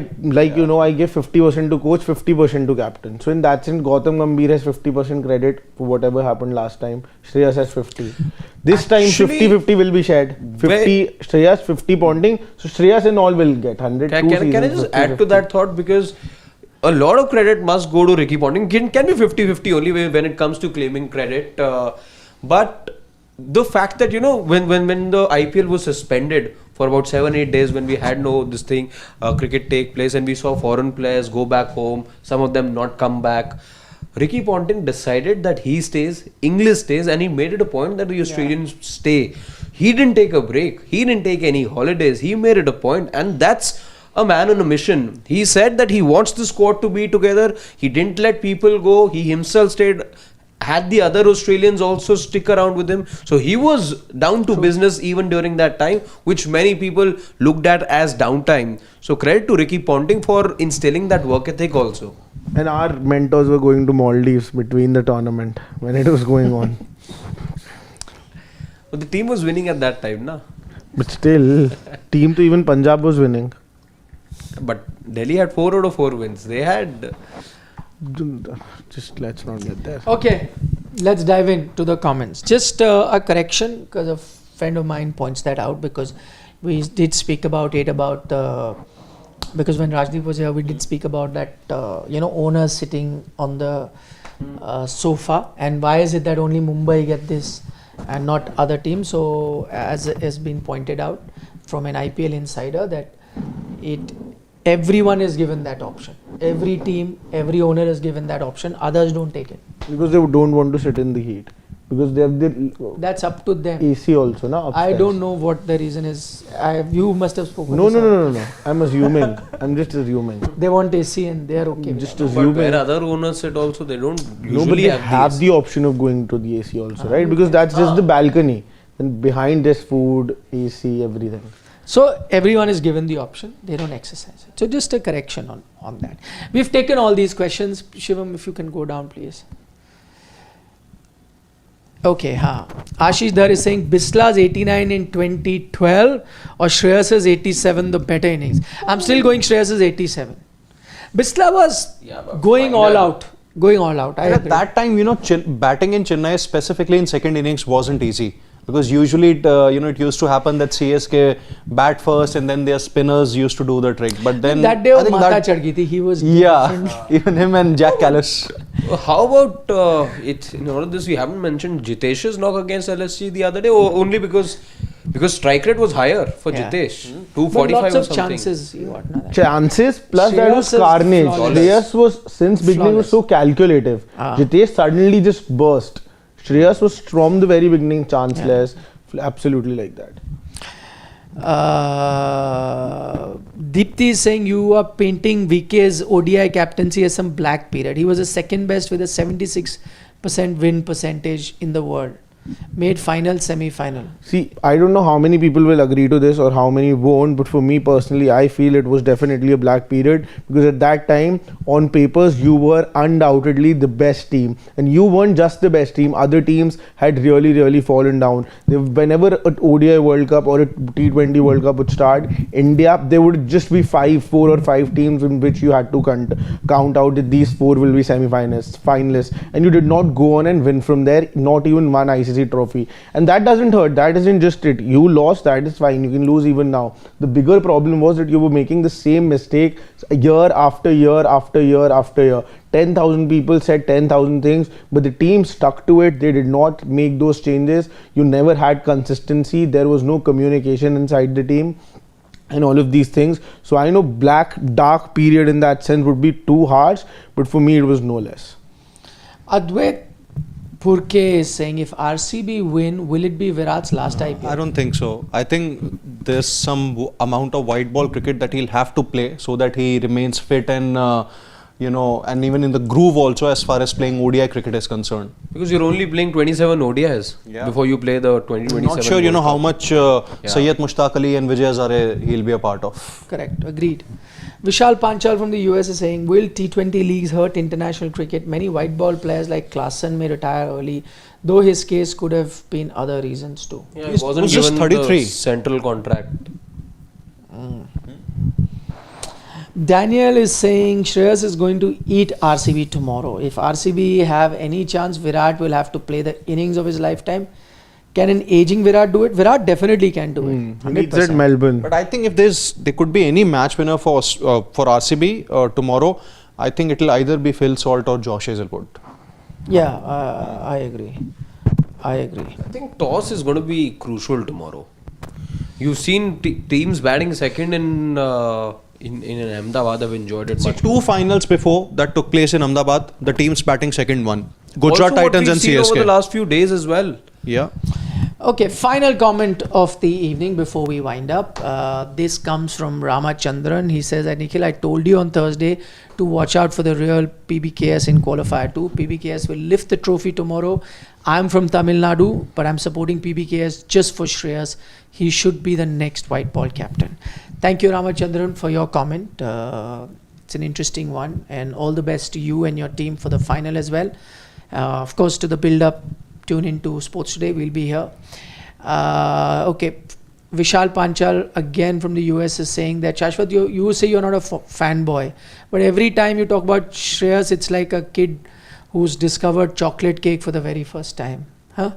Speaker 3: give 50% to coach, 50% to captain. So in that sense, Gautam Gambhir has 50% credit for whatever happened last time. Shreyas has 50. This time 50-50 will be shared. 50 Shreyas, 50 Ponting. So Shreyas and all will get 100.
Speaker 2: Can I just add to that thought, because a lot of credit must go to Ricky Ponting. Can be 50-50 only when it comes to claiming credit. But the fact that when the IPL was suspended for about 7-8 days, when we had cricket take place, and we saw foreign players go back home, some of them not come back, Ricky Ponting decided that he stays, English stays, and he made it a point that the Australians stay. He didn't take a break, he didn't take any holidays, he made it a point, and that's a man on a mission. He said that he wants the squad to be together. He didn't let people go. He himself stayed, had the other Australians also stick around with him. So he was down to business even during that time, which many people looked at as downtime. So credit to Ricky Ponting for instilling that work ethic also.
Speaker 3: And our mentors were going to Maldives between the tournament when it was going on.
Speaker 2: But the team was winning at that time, na?
Speaker 3: But still, team to even Punjab was winning.
Speaker 2: But Delhi had 4 out of 4 wins. They had...
Speaker 3: Just let's not get there.
Speaker 1: Okay, let's dive into the comments. Just a correction, because a friend of mine points that out, because we did speak about it, because when Rajdeep was here, we did speak about that, owners sitting on the sofa, and why is it that only Mumbai get this and not other teams? So as has been pointed out from an IPL insider, that everyone is given that option. Every team, every owner is given that option. Others don't take it.
Speaker 3: Because they don't want to sit in the heat. Because they have the...
Speaker 1: That's up to them.
Speaker 3: AC also, na? Upstairs.
Speaker 1: I don't know what the reason is. You must have spoken
Speaker 3: No.
Speaker 1: to
Speaker 3: No. I'm assuming. I'm just assuming.
Speaker 1: They want AC and they are okay.
Speaker 3: Just
Speaker 2: But
Speaker 3: assuming.
Speaker 2: where other owners sit also, they don't
Speaker 3: No, but
Speaker 2: usually
Speaker 3: they
Speaker 2: have
Speaker 3: the option of going to the AC also, right? Because that's just the balcony. And behind there's food, AC, everything.
Speaker 1: So everyone is given the option. They don't exercise it. So just a correction on that. We've taken all these questions. Shivam, if you can go down, please. Okay, Ashish Dhar is saying Bisla's 89 in 2012 or Shreyas's 87, the better innings. I'm still going Shreyas's 87. Bisla was going all out.
Speaker 4: At that time, batting in Chennai, specifically in second innings, wasn't easy. Because usually, it used to happen that CSK bat first and then their spinners used to do the trick. But then
Speaker 1: that day, Mata chad gayi thi. He was
Speaker 4: even him and Jack Callis.
Speaker 2: How about in all of this? We haven't mentioned Jitesh's knock against LSG the other day, only because strike rate was higher for Jitesh, 245
Speaker 1: lots
Speaker 2: or
Speaker 1: of
Speaker 2: something.
Speaker 3: Chances plus that was carnage. Shreyas was since beginning was so calculative. Jitesh suddenly just burst. Shreyas was from the very beginning chanceless, absolutely like that.
Speaker 1: Deepthi is saying you are painting VK's ODI captaincy as some black period. He was the second best with a 76% win percentage in the world. Made final, semi-final.
Speaker 3: See, I don't know how many people will agree to this or how many won't, but for me personally, I feel it was definitely a black period, because at that time, on papers, you were undoubtedly the best team, and you weren't just the best team. Other teams had really fallen down. Whenever an ODI World Cup or a T20 World Cup would start, India, there would just be 4 or 5 teams in which you had to count out that these 4 will be finalists, and you did not go on and win from there, not even one ICC trophy. And that doesn't hurt. That isn't just it. You lost, that is fine. You can lose even now. The bigger problem was that you were making the same mistake year after year after year after year. 10,000 people said 10,000 things, but the team stuck to it. They did not make those changes. You never had consistency. There was no communication inside the team and all of these things. So I know dark period in that sense would be too harsh, but for me it was no less.
Speaker 1: Advait Purke is saying, if RCB win, will it be Virat's last IPL?
Speaker 4: I don't think so. I think there's some amount of white ball cricket that he'll have to play so that he remains fit and and even in the groove also as far as playing ODI cricket is concerned.
Speaker 2: Because you're only playing 27 ODIs before you play the 2027.
Speaker 4: Not sure how much Syed Mushtaq Ali and Vijay Hazare he'll be a part of.
Speaker 1: Correct, agreed. Vishal Panchal from the US is saying, will T20 leagues hurt international cricket? Many white ball players like Klaasen may retire early, though his case could have been other reasons too.
Speaker 2: Yeah, he wasn't
Speaker 4: just
Speaker 2: given
Speaker 4: 33.
Speaker 2: the central contract.
Speaker 1: Daniel is saying Shreyas is going to eat RCB tomorrow. If RCB have any chance, Virat will have to play the innings of his lifetime. Can an aging Virat do it? Virat definitely can do it. 100%.
Speaker 3: At Melbourne.
Speaker 4: But I think if there could be any match winner for RCB tomorrow, I think it will either be Phil Salt or Josh Hazlewood.
Speaker 1: Yeah, I agree.
Speaker 2: I think toss is going to be crucial tomorrow. You've seen teams batting second in Ahmedabad have enjoyed it.
Speaker 4: See, 2 finals before that took place in Ahmedabad, the teams batting second won. Gujarat
Speaker 2: also
Speaker 4: Titans and
Speaker 2: what we've seen
Speaker 4: CSK.
Speaker 2: over the last few days as well.
Speaker 4: Yeah.
Speaker 1: Okay, final comment of the evening before we wind up. This comes from Ramachandran. He says that, Nikhil, I told you on Thursday to watch out for the real PBKS in qualifier 2. PBKS will lift the trophy tomorrow. I'm from Tamil Nadu, but I'm supporting PBKS just for Shreyas. He should be the next white ball captain. Thank you, Ramachandran, for your comment. It's an interesting one, and all the best to you and your team for the final as well. Of course, to the build-up, tune into Sports Today. We'll be here. Okay. Vishal Panchal again from the US is saying that, Shashwat, you say you're not a fanboy, but every time you talk about Shreyas, it's like a kid who's discovered chocolate cake for the very first time. Huh?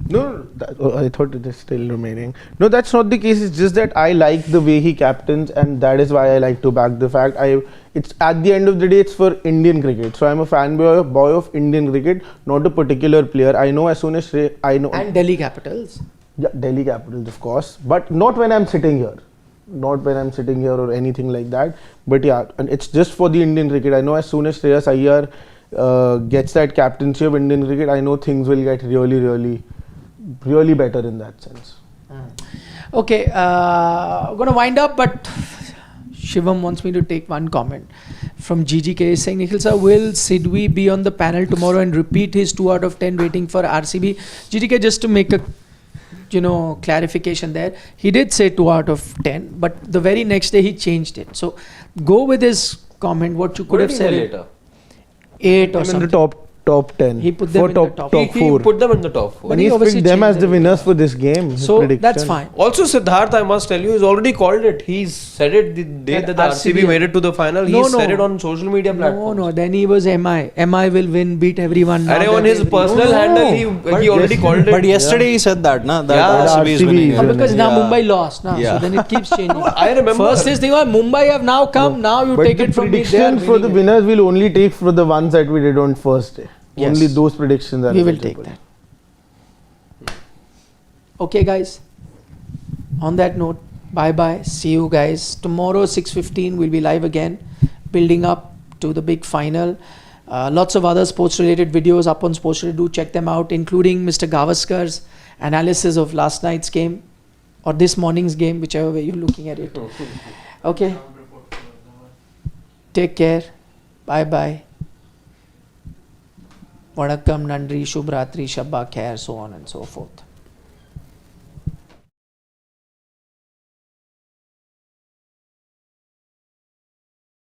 Speaker 5: No, I thought it is still remaining. No, that's not the case. It's just that I like the way he captains, and that is why I like to back the fact. It's at the end of the day, it's for Indian cricket. So I'm a fanboy of Indian cricket, not a particular player. I know as soon as I know.
Speaker 1: And Delhi Capitals.
Speaker 5: Yeah, Delhi Capitals, of course, but not when I'm sitting here. Not when I'm sitting here or anything like that. But yeah, and it's just for the Indian cricket. I know as soon as Shreyas Iyer gets that captaincy of Indian cricket, I know things will get really better in that sense.
Speaker 1: Okay, I'm going to wind up, but Shivam wants me to take one comment from GGK saying, Nikhil sir, will Sidwi be on the panel tomorrow and repeat his 2 out of 10 rating for RCB? GGK, just to make a clarification there, he did say 2 out of 10, but the very next day he changed it. So go with his comment, what you could have said later. 8 or something.
Speaker 5: In the top 10.
Speaker 1: He put them in the top
Speaker 5: 4.
Speaker 2: He put them in the top 4.
Speaker 5: And he's picked them as the winners for this game.
Speaker 1: So that's fine.
Speaker 2: Also, Siddharth, I must tell you, he's already called it. He's said it the day that the RCB made it to the final. He said it on social media platforms.
Speaker 1: No, then he was MI. MI will win, beat everyone.
Speaker 2: On his personal handle, he already called it.
Speaker 4: But yesterday he said that, na? That RCB is winning.
Speaker 1: Because now Mumbai lost. So then it keeps changing.
Speaker 2: I remember.
Speaker 1: First is Mumbai have now come. Now you take it from me.
Speaker 5: Predictions for the winners will only take for the ones that we did on first day.
Speaker 1: Yes.
Speaker 5: Only those predictions are
Speaker 1: we will take that. Okay, guys. On that note, bye-bye. See you guys. Tomorrow, 6:15, we'll be live again, building up to the big final. Lots of other sports-related videos up on Sports Today. Do check them out, including Mr. Gavaskar's analysis of last night's game, or this morning's game, whichever way you're looking at it. Okay. Take care. Bye-bye. Vanakkam, Nandri, Shubhratri, Shabba Khair, so on and so forth.